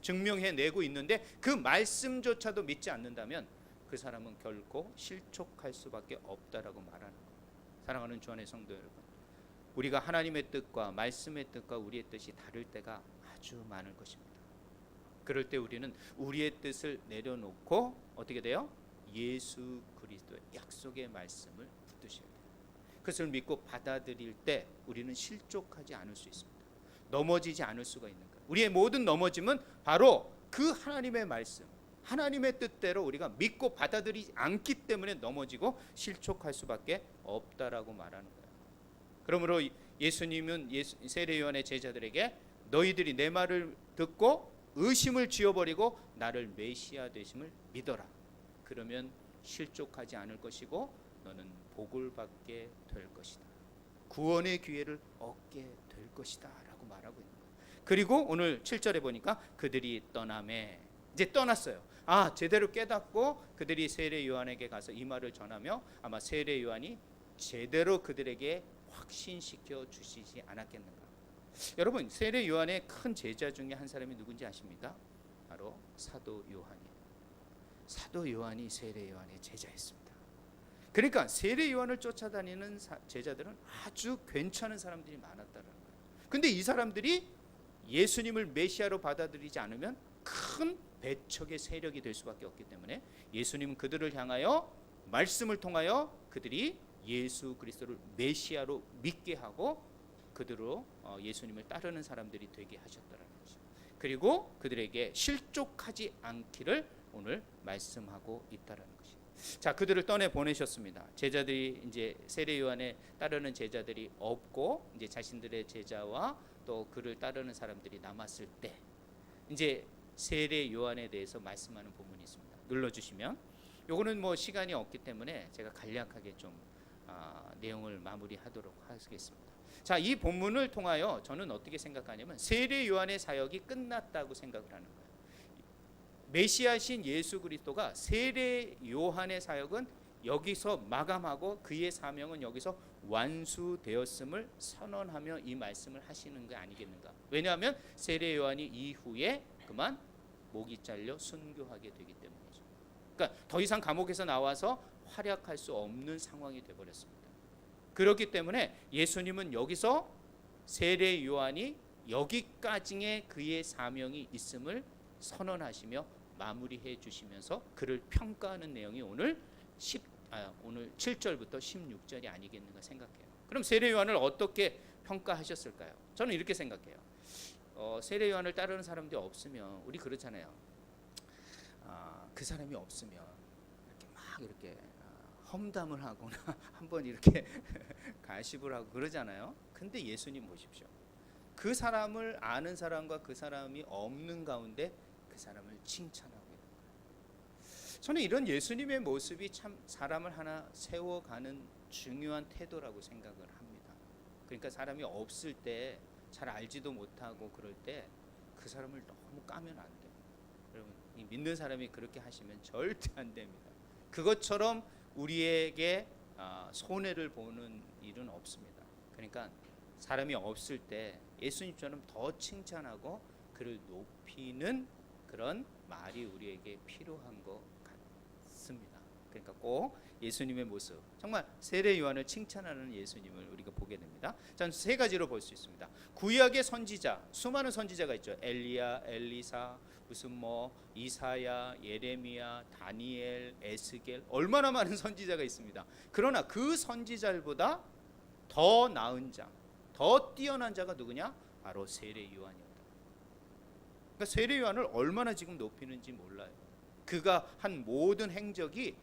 증명해내고 있는데 그 말씀조차도 믿지 않는다면 그 사람은 결코 실족할 수밖에 없다라고 말하는 거예요. 사랑하는 주 안의 성도 여러분, 우리가 하나님의 뜻과 말씀의 뜻과 우리의 뜻이 다를 때가 아주 많을 것입니다. 그럴 때 우리는 우리의 뜻을 내려놓고 어떻게 돼요? 예수 그리스도의 약속의 말씀을 붙드셔야 돼요. 그것을 믿고 받아들일 때 우리는 실족하지 않을 수 있습니다. 넘어지지 않을 수가 있는 거예요. 우리의 모든 넘어짐은 바로 그 하나님의 말씀, 하나님의 뜻대로 우리가 믿고 받아들이지 않기 때문에 넘어지고 실족할 수밖에 없다라고 말하는 거예요. 그러므로 예수님은 세례 요한의 제자들에게 너희들이 내 말을 듣고 의심을 지어버리고 나를 메시아 되심을 믿어라. 그러면 실족하지 않을 것이고 너는 복을 받게 될 것이다. 구원의 기회를 얻게 될 것이다 라고 말하고 있는 거예요. 그리고 오늘 7절에 보니까 그들이 떠나매, 이제 떠났어요. 제대로 깨닫고 그들이 세례 요한에게 가서 이 말을 전하며 아마 세례 요한이 제대로 그들에게 확신시켜 주시지 않았겠는가. 여러분, 세례 요한의 큰 제자 중에 한 사람이 누군지 아십니까? 바로 사도 요한이에요. 사도 요한이 세례 요한의 제자였습니다. 그러니까 세례 요한을 쫓아다니는 제자들은 아주 괜찮은 사람들이 많았다는 거예요. 근데 이 사람들이 예수님을 메시아로 받아들이지 않으면 큰 배척의 세력이 될 수밖에 없기 때문에 예수님은 그들을 향하여 말씀을 통하여 그들이 예수 그리스도를 메시아로 믿게 하고 그들로 예수님을 따르는 사람들이 되게 하셨다는 거죠. 그리고 그들에게 실족하지 않기를 오늘 말씀하고 있다는 것이. 자, 그들을 떠내 보내셨습니다. 제자들이 이제 세례 요한에 따르는 제자들이 없고 이제 자신들의 제자와 또 그를 따르는 사람들이 남았을 때 이제 세례 요한에 대해서 말씀하는 본문이 있습니다. 눌러주시면 요거는 시간이 없기 때문에 제가 간략하게 좀 내용을 마무리하도록 하겠습니다. 자, 이 본문을 통하여 저는 어떻게 생각하냐면 세례 요한의 사역이 끝났다고 생각을 하는 거예요. 메시아신 예수 그리스도가 세례 요한의 사역은 여기서 마감하고 그의 사명은 여기서 완수되었음을 선언하며 이 말씀을 하시는 게 아니겠는가. 왜냐하면 세례 요한이 이후에 그만 목이 잘려 순교하게 되기 때문이죠. 그러니까 더 이상 감옥에서 나와서 활약할 수 없는 상황이 되어버렸습니다. 그렇기 때문에 예수님은 여기서 세례 요한이 여기까지의 그의 사명이 있음을 선언하시며 마무리해 주시면서 그를 평가하는 내용이 오늘 7절부터 16절이 아니겠는가 생각해요. 그럼 세례 요한을 어떻게 평가하셨을까요? 저는 이렇게 생각해요. 세례 요한을 따르는 사람들이 없으면 우리 그렇잖아요. 그 사람이 없으면 이렇게 막 이렇게 험담을 하거나 한번 이렇게 가십을 하고 그러잖아요. 근데 예수님 보십시오. 그 사람을 아는 사람과 그 사람이 없는 가운데 그 사람을 칭찬하고 있는 거예요. 저는 이런 예수님의 모습이 참 사람을 하나 세워가는 중요한 태도라고 생각을 합니다. 그러니까 사람이 없을 때 잘 알지도 못하고 그럴 때 그 사람을 너무 까면 안 돼요. 여러분, 믿는 사람이 그렇게 하시면 절대 안 됩니다. 그것처럼 우리에게 손해를 보는 일은 없습니다. 그러니까 사람이 없을 때 예수님처럼 더 칭찬하고 그를 높이는 그런 말이 우리에게 필요한 것 같습니다. 그러니까 꼭 예수님의 모습, 정말 세례 요한을 칭찬하는 예수님을 우리가 보게 됩니다. 자, 세 가지로 볼 수 있습니다. 구약의 선지자, 수많은 선지자가 있죠. 엘리야, 엘리사, 무슨 이사야, 예레미야, 다니엘, 에스겔, 얼마나 많은 선지자가 있습니다. 그러나 그 선지자들보다 더 나은 자, 더 뛰어난 자가 누구냐? 바로 세례 요한이었다. 그러니까 세례 요한을 얼마나 지금 높이는지 몰라요. 그가 한 모든 행적이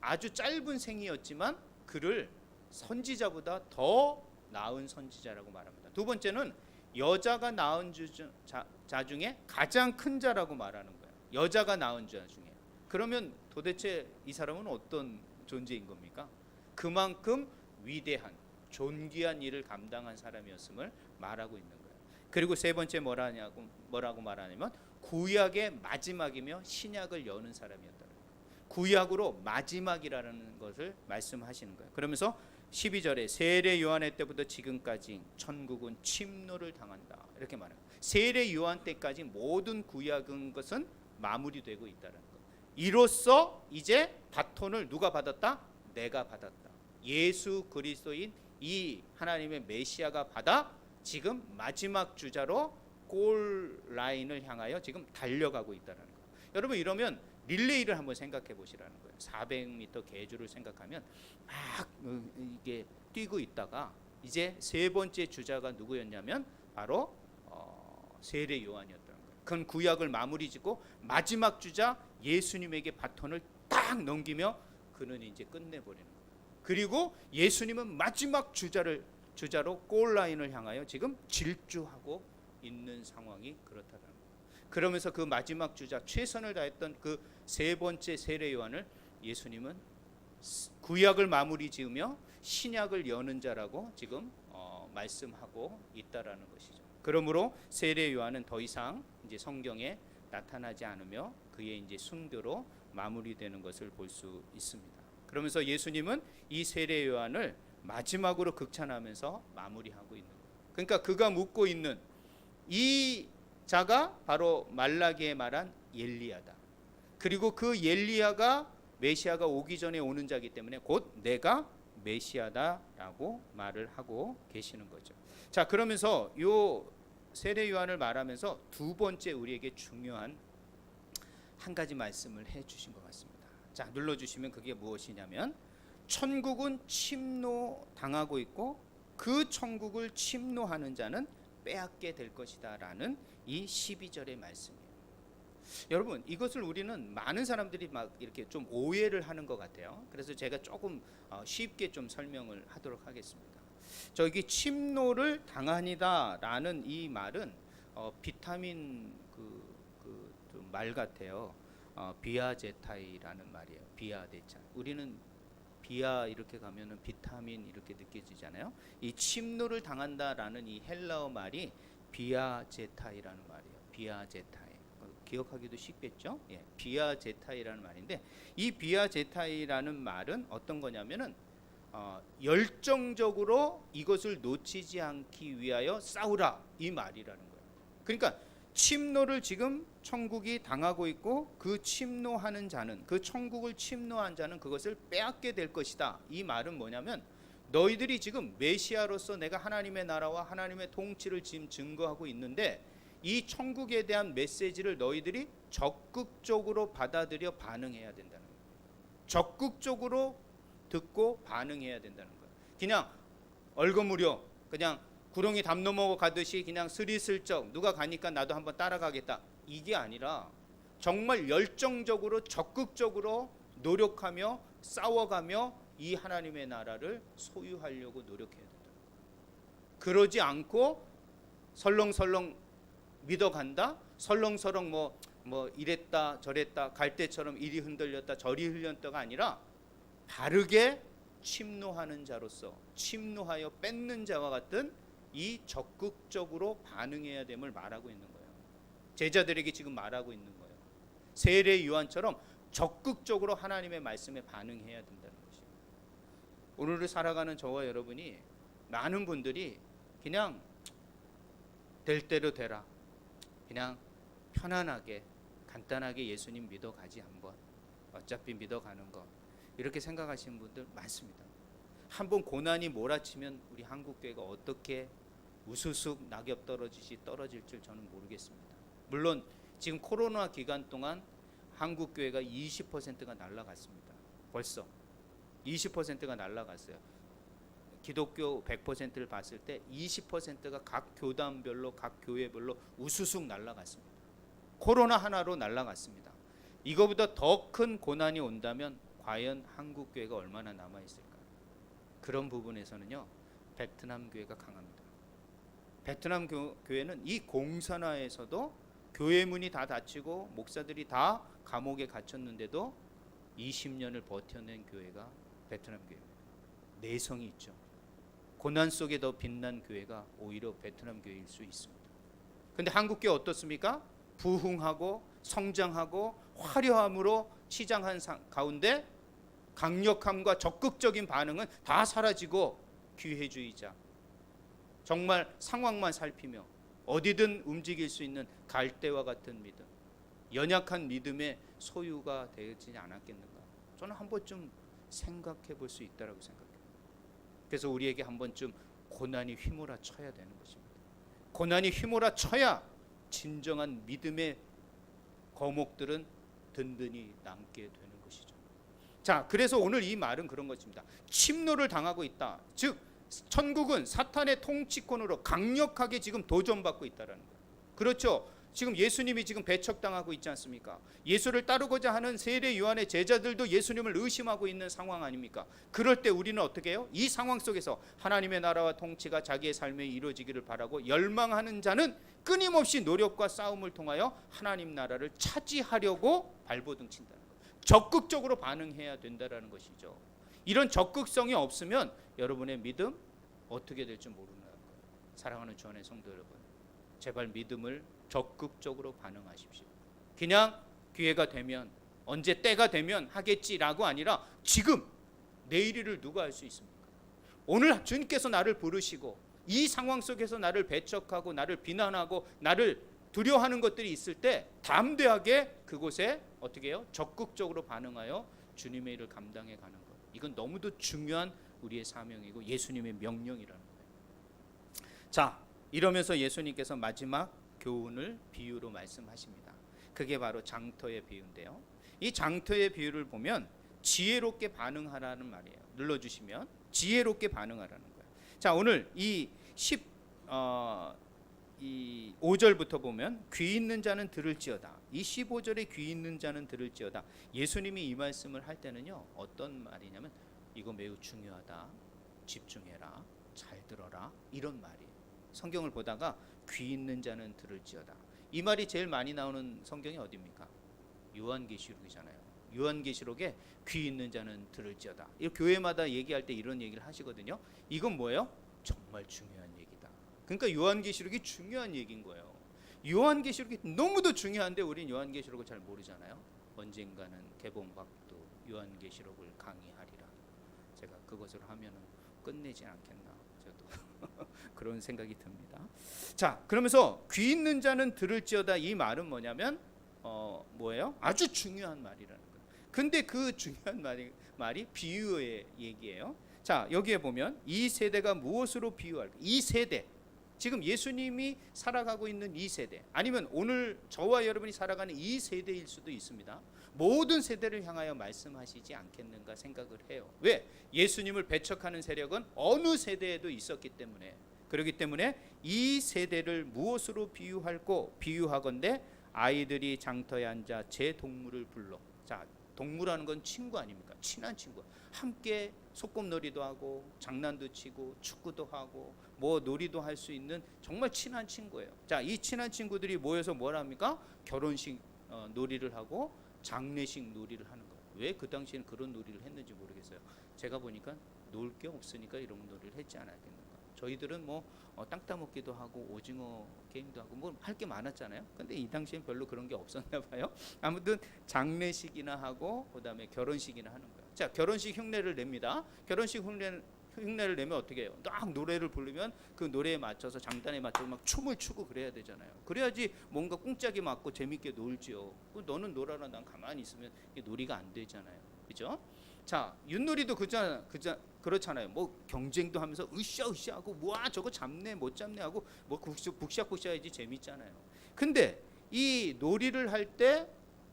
아주 짧은 생이었지만 그를 선지자보다 더 나은 선지자라고 말합니다. 두 번째는 여자가 낳은 자 중에 가장 큰 자라고 말하는 거예요. 여자가 낳은 자 중에. 그러면 도대체 이 사람은 어떤 존재인 겁니까? 그만큼 위대한 존귀한 일을 감당한 사람이었음을 말하고 있는 거예요. 그리고 세 번째 뭐라고 말하냐면 구약의 마지막이며 신약을 여는 사람이었다. 구약으로 마지막이라는 것을 말씀하시는 거예요. 그러면서 12절에 세례 요한의 때부터 지금까지 천국은 침노를 당한다 이렇게 말해요. 세례 요한 때까지 모든 구약은 것은 마무리되고 있다는 것. 이로써 이제 바톤을 누가 받았다? 내가 받았다. 예수 그리스도인 이 하나님의 메시아가 받아 지금 마지막 주자로 골 라인을 향하여 지금 달려가고 있다는 거예요. 여러분, 이러면 릴레이를 한번 생각해 보시라는 거예요. 400m 계주를 생각하면 막 이게 뛰고 있다가 이제 세 번째 주자가 누구였냐면 바로 세례 요한이었다는 거예요. 그건 구약을 마무리 짓고 마지막 주자 예수님에게 바톤을 딱 넘기며 그는 이제 끝내버리는 거예요. 그리고 예수님은 마지막 주자로 골라인을 향하여 지금 질주하고 있는 상황이 그렇다는 거예요. 그러면서 그 마지막 주자 최선을 다했던 그 세 번째 세례 요한을 예수님은 구약을 마무리 지으며 신약을 여는 자라고 지금 말씀하고 있다라는 것이죠. 그러므로 세례 요한은 더 이상 이제 성경에 나타나지 않으며 그의 이제 순교로 마무리되는 것을 볼 수 있습니다. 그러면서 예수님은 이 세례 요한을 마지막으로 극찬하면서 마무리하고 있는 거예요. 그러니까 그가 묻고 있는 이 자가 바로 말라기에 말한 엘리야다. 그리고 그 엘리야가 메시아가 오기 전에 오는 자이기 때문에 곧 내가 메시아다라고 말을 하고 계시는 거죠. 자, 그러면서 요 세례 요한을 말하면서 두 번째 우리에게 중요한 한 가지 말씀을 해 주신 것 같습니다. 자, 눌러 주시면 그게 무엇이냐면 천국은 침노 당하고 있고 그 천국을 침노하는 자는 빼앗게 될 것이다라는 이 12절의 말씀이에요. 여러분, 이것을 우리는 많은 사람들이 막 이렇게 좀 오해를 하는 것 같아요. 그래서 제가 조금 쉽게 좀 설명을 하도록 하겠습니다. 저기 침노를 당하니다라는 이 말은 비타민 말 같아요. 비아제타이라는 말이에요. 비아제타. 우리는 비아 이렇게 가면은 비타민 이렇게 느껴지잖아요. 이 침노를 당한다라는 이 헬라어 말이 비아제타이라는 말이에요. 비아제타이. 기억하기도 쉽겠죠? 예, 비아제타이라는 말인데 이 비아제타이라는 말은 어떤 거냐면은 열정적으로 이것을 놓치지 않기 위하여 싸우라 이 말이라는 거예요. 그러니까 침노를 지금 천국이 당하고 있고 그 침노하는 자는 그 천국을 침노한 자는 그것을 빼앗게 될 것이다. 이 말은 뭐냐면 너희들이 지금 메시아로서 내가 하나님의 나라와 하나님의 통치를 지금 증거하고 있는데 이 천국에 대한 메시지를 너희들이 적극적으로 받아들여 반응해야 된다는 거예요. 적극적으로 듣고 반응해야 된다는 거예요. 그냥 얼거무려 그냥 구렁이 담 넘어 가듯이 그냥 스리슬쩍 누가 가니까 나도 한번 따라가겠다, 이게 아니라 정말 열정적으로 적극적으로 노력하며 싸워가며 이 하나님의 나라를 소유하려고 노력해야 된다. 그러지 않고 설렁설렁 믿어간다, 설렁설렁 뭐 이랬다 저랬다 갈대처럼 이리 흔들렸다 저리 흘렸다가 아니라 바르게 침노하는 자로서 침노하여 뺏는 자와 같은 이 적극적으로 반응해야 됨을 말하고 있는 거예요. 제자들에게 지금 말하고 있는 거예요. 세례 요한처럼 적극적으로 하나님의 말씀에 반응해야 된다는 것이에요. 오늘을 살아가는 저와 여러분이, 많은 분들이 그냥 될 대로 되라, 그냥 편안하게 간단하게 예수님 믿어가지, 한번 어차피 믿어가는 거, 이렇게 생각하시는 분들 많습니다. 한번 고난이 몰아치면 우리 한국교회가 어떻게 우수숙 낙엽 떨어지시 떨어질 줄 저는 모르겠습니다. 물론 지금 코로나 기간 동안 한국교회가 20%가 날아갔습니다. 벌써 20%가 날아갔어요. 기독교 100%를 봤을 때 20%가 각 교단별로 각 교회별로 우수숙 날아갔습니다. 코로나 하나로 날아갔습니다. 이거보다 더 큰 고난이 온다면 과연 한국교회가 얼마나 남아있을까요? 그런 부분에서는요, 베트남 교회가 강합니다. 베트남 교회는 이 공산화에서도 교회 문이 다 닫히고 목사들이 다 감옥에 갇혔는데도 20년을 버텨낸 교회가 베트남 교회입니다. 내성이 있죠. 고난 속에 더 빛난 교회가 오히려 베트남 교회일 수 있습니다. 근데 한국 교회 어떻습니까? 부흥하고 성장하고 화려함으로 치장한 가운데 강력함과 적극적인 반응은 다 사라지고 기회주의자, 정말 상황만 살피며 어디든 움직일 수 있는 갈대와 같은 믿음, 연약한 믿음의 소유가 되지 않았겠는가? 저는 한 번쯤 생각해 볼 수 있다고 생각해요. 그래서 우리에게 한 번쯤 고난이 휘몰아 쳐야 되는 것입니다. 고난이 휘몰아 쳐야 진정한 믿음의 거목들은 든든히 남게 되는 것이죠. 자, 그래서 오늘 이 말은 그런 것입니다. 침노를 당하고 있다. 즉 천국은 사탄의 통치권으로 강력하게 지금 도전받고 있다라는 거예요. 그렇죠. 지금 예수님이 지금 배척당하고 있지 않습니까? 예수를 따르고자 하는 세례 요한의 제자들도 예수님을 의심하고 있는 상황 아닙니까? 그럴 때 우리는 어떻게 해요? 이 상황 속에서 하나님의 나라와 통치가 자기의 삶에 이루어지기를 바라고 열망하는 자는 끊임없이 노력과 싸움을 통하여 하나님 나라를 차지하려고 발버둥 친다는 거예요. 적극적으로 반응해야 된다는 것이죠. 이런 적극성이 없으면 여러분의 믿음 어떻게 될지 모르는 거예요. 사랑하는 주 안의 성도 여러분, 제발 믿음을 적극적으로 반응하십시오. 그냥 기회가 되면, 언제 때가 되면 하겠지라고 아니라 지금, 내일을 누가 알 수 있습니까? 오늘 주님께서 나를 부르시고 이 상황 속에서 나를 배척하고 나를 비난하고 나를 두려워하는 것들이 있을 때 담대하게 그곳에 어떻게 해요? 적극적으로 반응하여 주님의 일을 감당해 가는 것. 이건 너무도 중요한 우리의 사명이고 예수님의 명령이라는 거예요. 자, 이러면서 예수님께서 마지막 교훈을 비유로 말씀하십니다. 그게 바로 장터의 비유인데요. 이 장터의 비유를 보면 지혜롭게 반응하라는 말이에요. 눌러주시면 지혜롭게 반응하라는 거예요. 자, 오늘 이 5절부터 보면 귀 있는 자는 들을지어다. 이 15절에 귀 있는 자는 들을지어다. 예수님이 이 말씀을 할 때는요, 어떤 말이냐면 이거 매우 중요하다, 집중해라, 잘 들어라, 이런 말이에요. 성경을 보다가 귀 있는 자는 들을지어다. 이 말이 제일 많이 나오는 성경이 어디입니까? 요한계시록이잖아요. 요한계시록에 귀 있는 자는 들을지어다. 이 교회마다 얘기할 때 이런 얘기를 하시거든요. 이건 뭐예요? 정말 중요한 얘기다. 그러니까 요한계시록이 중요한 얘기인 거예요. 요한계시록이 너무도 중요한데 우린 요한계시록을 잘 모르잖아요. 언젠가는 개봉박도 요한계시록을 강의하리라. 제가 그것을 하면은 끝내지 않겠나, 저도 그런 생각이 듭니다. 자, 그러면서 귀 있는 자는 들을지어다. 이 말은 뭐냐면 뭐예요? 아주 중요한 말이라는 거예요. 근데 그 중요한 말이 비유의 얘기예요. 자, 여기에 보면 이 세대가 무엇으로 비유할까? 이 세대, 지금 예수님이 살아가고 있는 이 세대, 아니면 오늘 저와 여러분이 살아가는 이 세대일 수도 있습니다. 모든 세대를 향하여 말씀하시지 않겠는가 생각을 해요. 왜? 예수님을 배척하는 세력은 어느 세대에도 있었기 때문에. 그렇기 때문에 이 세대를 무엇으로 비유하건대 아이들이 장터에 앉아 제 동물을 불러. 자, 동물하는 건 친구 아닙니까? 친한 친구. 함께 소꿉놀이도 하고 장난도 치고 축구도 하고 뭐 놀이도 할 수 있는 정말 친한 친구예요. 자, 이 친한 친구들이 모여서 뭘 합니까? 결혼식 놀이를 하고 장례식 놀이를 하는 거예요. 왜 그 당시에는 그런 놀이를 했는지 모르겠어요. 제가 보니까 놀 게 없으니까 이런 놀이를 했지 않았겠는가. 저희들은 뭐 땅 따먹기도 하고 오징어 게임도 하고 뭐 할 게 많았잖아요. 근데 이 당시엔 별로 그런 게 없었나 봐요. 아무튼 장례식이나 하고 그다음에 결혼식이나 하는 거예요. 자, 결혼식 흉내를 냅니다. 결혼식 흉내를 내면 어떻게 해요? 딱 노래를 부르면 그 노래에 맞춰서 장단에 맞춰서 막 춤을 추고 그래야 되잖아요. 그래야지 뭔가 꿍짝이 맞고 재밌게 놀지요. 너는 놀아라, 난 가만히 있으면 이게 놀이가 안 되잖아요. 그죠? 자, 윷놀이도 그렇잖아요. 뭐 경쟁도 하면서 으쌰으쌰 하고 뭐야 저거 잡네 못 잡네 하고 뭐 북샥북샥 해야지 재밌잖아요. 근데 이 놀이를 할 때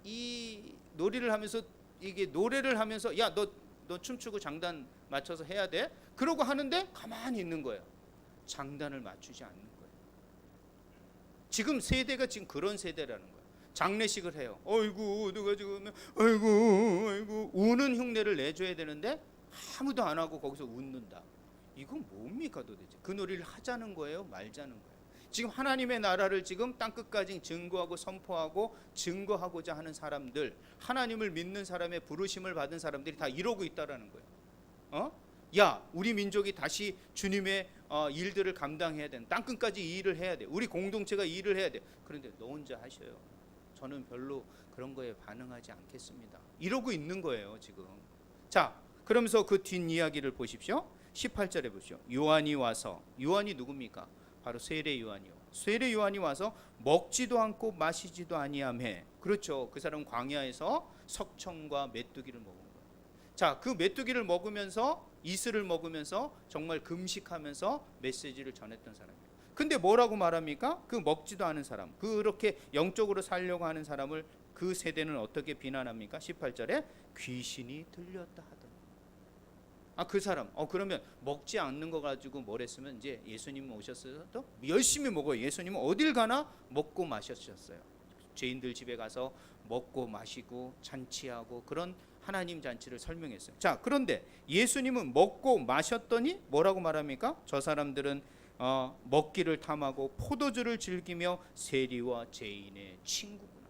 이 놀이를 하면서 이게 노래를 하면서 야 너 춤추고 장단 맞춰서 해야 돼. 그러고 하는데 가만히 있는 거예요. 장단을 맞추지 않는 거예요. 지금 세대가 지금 그런 세대라는 거예요. 장례식을 해요. 어이구 누가 죽으면 아이고 우는 흉내를 내줘야 되는데 아무도 안 하고 거기서 웃는다. 이건 뭡니까 도대체? 그 놀이를 하자는 거예요, 말자는 거예요? 지금 하나님의 나라를 지금 땅끝까지 증거하고 선포하고 증거하고자 하는 사람들, 하나님을 믿는 사람의 부르심을 받은 사람들이 다 이러고 있다라는 거예요. 야, 우리 민족이 다시 주님의 일들을 감당해야 되는, 땅끝까지 이 일을 해야 돼. 우리 공동체가 이 일을 해야 돼. 그런데 너 혼자 하셔요. 저는 별로 그런 거에 반응하지 않겠습니다. 이러고 있는 거예요 지금. 자, 그러면서 그 뒷이야기를 보십시오. 18절에 보십시오. 요한이 와서, 요한이 누굽니까? 바로 세례 요한이요. 세례 요한이 와서 먹지도 않고 마시지도 아니하매. 그렇죠. 그 사람은 광야에서 석청과 메뚜기를 먹은 거예요. 자, 그 메뚜기를 먹으면서 이슬을 먹으면서 정말 금식하면서 메시지를 전했던 사람이에요. 근데 뭐라고 말합니까? 그 먹지도 않은 사람, 그렇게 영적으로 살려고 하는 사람을 그 세대는 어떻게 비난합니까? 18절에 귀신이 들렸다 하더라. 그 사람 그러면 먹지 않는 거 가지고 뭘 했으면 이제 예수님 오셨어요. 또 열심히 먹어요. 예수님은 어딜 가나 먹고 마셨었어요. 죄인들 집에 가서 먹고 마시고 잔치하고 그런 하나님 잔치를 설명했어요. 자, 그런데 예수님은 먹고 마셨더니 뭐라고 말합니까? 저 사람들은 먹기를 탐하고 포도주를 즐기며 세리와 죄인의 친구구나.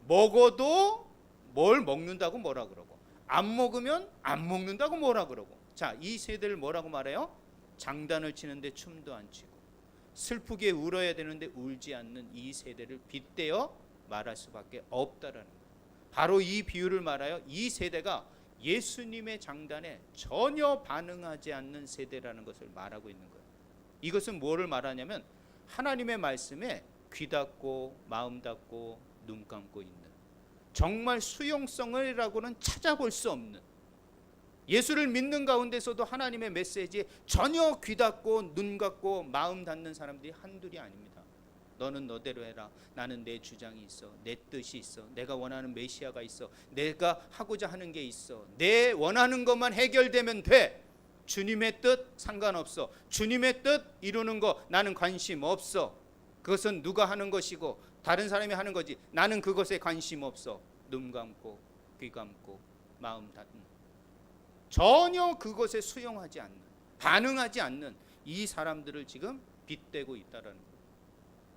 먹어도 뭘 먹는다고 뭐라 그러고, 안 먹으면 안 먹는다고 뭐라 그러고. 자, 이 세대를 뭐라고 말해요? 장단을 치는데 춤도 안 추고 슬프게 울어야 되는데 울지 않는 이 세대를 빗대어 말할 수밖에 없다라는 거예요. 바로 이 비유를 말하여 이 세대가 예수님의 장단에 전혀 반응하지 않는 세대라는 것을 말하고 있는 거예요. 이것은 뭐를 말하냐면 하나님의 말씀에 귀 닫고 마음 닫고 눈 감고 있는, 정말 수용성이라고는 찾아볼 수 없는, 예수를 믿는 가운데서도 하나님의 메시지에 전혀 귀 닫고 눈 감고 마음 닫는 사람들이 한둘이 아닙니다. 너는 너대로 해라. 나는 내 주장이 있어. 내 뜻이 있어. 내가 원하는 메시아가 있어. 내가 하고자 하는 게 있어. 내 원하는 것만 해결되면 돼. 주님의 뜻 상관없어. 주님의 뜻 이루는 거 나는 관심 없어. 그것은 누가 하는 것이고 다른 사람이 하는 거지. 나는 그것에 관심 없어. 눈 감고 귀 감고 마음 닫는, 전혀 그것에 수용하지 않는, 반응하지 않는 이 사람들을 지금 빗대고 있다라는 거예요.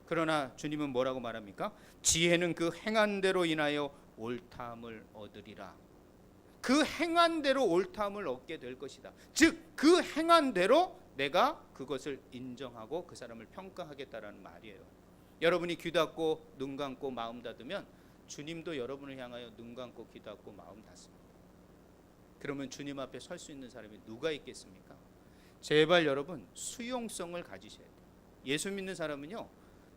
그러나 주님은 뭐라고 말합니까? 지혜는 그 행한 대로 인하여 옳다함을 얻으리라. 그 행한 대로 옳다함을 얻게 될 것이다. 즉 그 행한 대로 내가 그것을 인정하고 그 사람을 평가하겠다라는 말이에요. 여러분이 귀 닫고 눈 감고 마음 닫으면 주님도 여러분을 향하여 눈 감고 귀 닫고 마음 닫습니다. 그러면 주님 앞에 설 수 있는 사람이 누가 있겠습니까? 제발 여러분 수용성을 가지셔야 돼요. 예수 믿는 사람은요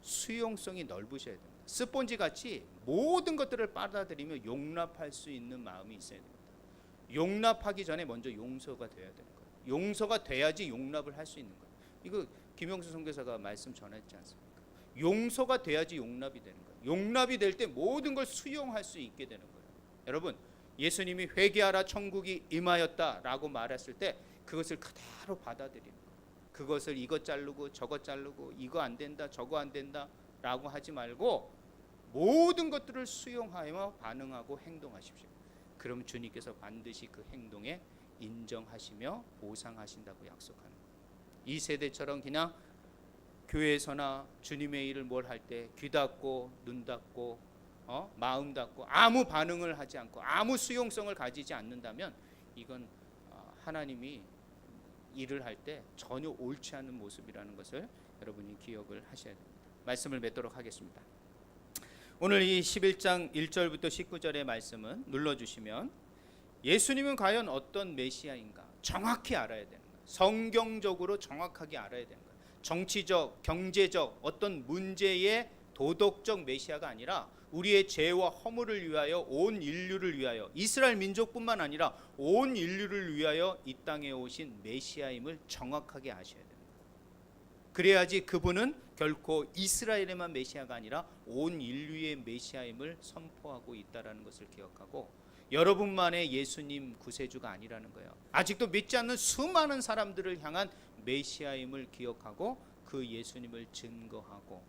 수용성이 넓으셔야 됩니다. 스폰지 같이 모든 것들을 받아들이며 용납할 수 있는 마음이 있어야 됩니다. 용납하기 전에 먼저 용서가 돼야 되는 거예요. 용서가 돼야지 용납을 할 수 있는 거예요. 이거 김영수 선교사가 말씀 전했지 않습니까? 용서가 돼야지 용납이 되는 거예요. 용납이 될 때 모든 걸 수용할 수 있게 되는 거예요. 여러분, 예수님이 회개하라 천국이 임하였다라고 말했을 때 그것을 그대로 받아들이는 거예요. 그것을 이것 자르고 저것 자르고 이거 안 된다 저거 안 된다 라고 하지 말고 모든 것들을 수용하여 반응하고 행동하십시오. 그럼 주님께서 반드시 그 행동에 인정하시며 보상하신다고 약속하는 거예요. 이 세대처럼 그냥 교회에서나 주님의 일을 뭘 할 때 귀 닫고 눈 닫고 마음 닫고 아무 반응을 하지 않고 아무 수용성을 가지지 않는다면 이건 하나님이 일을 할 때 전혀 옳지 않은 모습이라는 것을 여러분이 기억을 하셔야 됩니다. 말씀을 맺도록 하겠습니다. 오늘 이 11장 1절부터 19절의 말씀은 눌러주시면 예수님은 과연 어떤 메시아인가 정확히 알아야 되는 거예요. 성경적으로 정확하게 알아야 되는 거예요. 정치적, 경제적 어떤 문제의 도덕적 메시아가 아니라 우리의 죄와 허물을 위하여 온 인류를 위하여 이스라엘 민족뿐만 아니라 온 인류를 위하여 이 땅에 오신 메시아임을 정확하게 아셔야 됩니다. 그래야지 그분은 결코 이스라엘에만 메시아가 아니라 온 인류의 메시아임을 선포하고 있다는 것을 기억하고 여러분만의 예수님 구세주가 아니라는 거예요. 아직도 믿지 않는 수많은 사람들을 향한 메시아임을 기억하고 그 예수님을 증거하고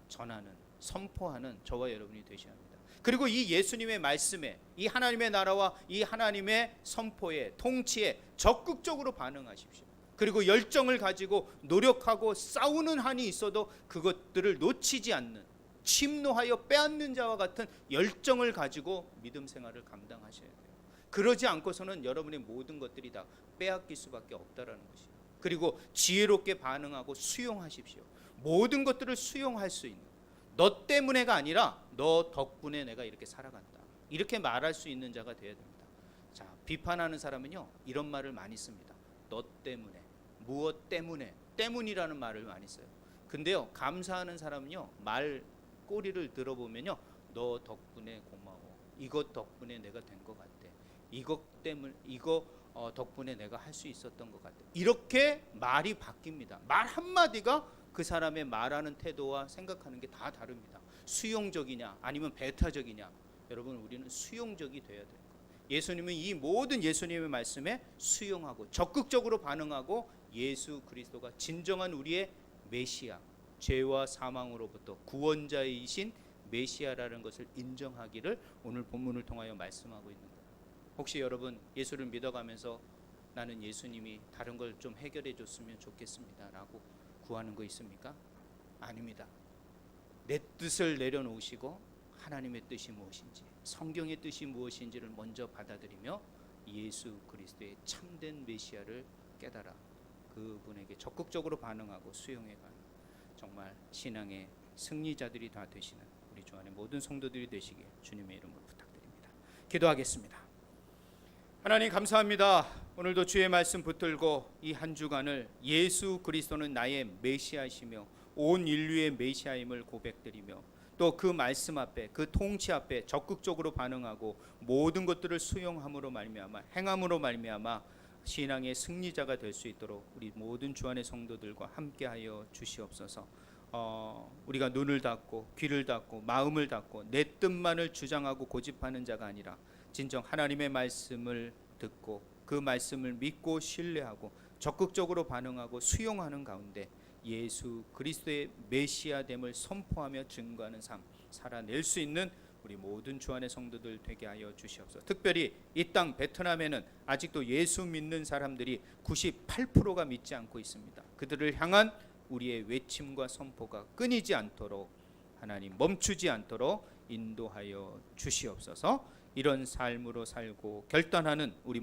전하는 선포하는 저와 여러분이 되셔야 합니다. 그리고 이 예수님의 말씀에 이 하나님의 나라와 이 하나님의 선포에 통치에 적극적으로 반응하십시오. 그리고 열정을 가지고 노력하고 싸우는 한이 있어도 그것들을 놓치지 않는 침노하여 빼앗는 자와 같은 열정을 가지고 믿음 생활을 감당하셔야 돼요. 그러지 않고서는 여러분의 모든 것들이 다 빼앗길 수밖에 없다라는 것이에요. 그리고 지혜롭게 반응하고 수용하십시오. 모든 것들을 수용할 수 있는 너 때문에가 아니라 너 덕분에 내가 이렇게 살아간다. 이렇게 말할 수 있는 자가 되어야 됩니다. 자, 비판하는 사람은요 이런 말을 많이 씁니다. 너 때문에, 무엇 때문에, 때문이라는 말을 많이 써요. 근데요 감사하는 사람은요 말 꼬리를 들어보면요 너 덕분에 고마워. 이것 덕분에 내가 된 것 같아. 이것 때문에 이거 덕분에 내가 할 수 있었던 것 같아. 이렇게 말이 바뀝니다. 말 한마디가 그 사람의 말하는 태도와 생각하는 게 다 다릅니다. 수용적이냐 아니면 배타적이냐. 여러분 우리는 수용적이 되어야 돼요. 예수님은 이 모든 예수님의 말씀에 수용하고 적극적으로 반응하고 예수 그리스도가 진정한 우리의 메시아, 죄와 사망으로부터 구원자이신 메시아라는 것을 인정하기를 오늘 본문을 통하여 말씀하고 있는 거예요. 혹시 여러분 예수를 믿어가면서 나는 예수님이 다른 걸 좀 해결해 줬으면 좋겠습니다 라고 구하는 거 있습니까? 아닙니다. 내 뜻을 내려놓으시고 하나님의 뜻이 무엇인지 성경의 뜻이 무엇인지를 먼저 받아들이며 예수 그리스도의 참된 메시아를 깨달아 그분에게 적극적으로 반응하고 수용해가는 정말 신앙의 승리자들이 다 되시는 우리 주 안에 모든 성도들이 되시길 주님의 이름으로 부탁드립니다. 기도하겠습니다. 하나님 감사합니다. 오늘도 주의 말씀 붙들고 이 한 주간을 예수 그리스도는 나의 메시아이시며 온 인류의 메시아임을 고백드리며 또 그 말씀 앞에 그 통치 앞에 적극적으로 반응하고 모든 것들을 수용함으로 말미암아 행함으로 말미암아 신앙의 승리자가 될 수 있도록 우리 모든 주 안의 성도들과 함께하여 주시옵소서. 우리가 눈을 닫고 귀를 닫고 마음을 닫고 내 뜻만을 주장하고 고집하는 자가 아니라 진정 하나님의 말씀을 듣고 그 말씀을 믿고 신뢰하고 적극적으로 반응하고 수용하는 가운데 예수 그리스도의 메시아됨을 선포하며 증거하는 삶 살아낼 수 있는 우리 모든 주 안의 성도들 되게 하여 주시옵소서. 특별히 이 땅 베트남에는 아직도 예수 믿는 사람들이 98%가 믿지 않고 있습니다. 그들을 향한 우리의 외침과 선포가 끊이지 않도록 하나님 멈추지 않도록 인도하여 주시옵소서. 이런 삶으로 살고 결단하는 우리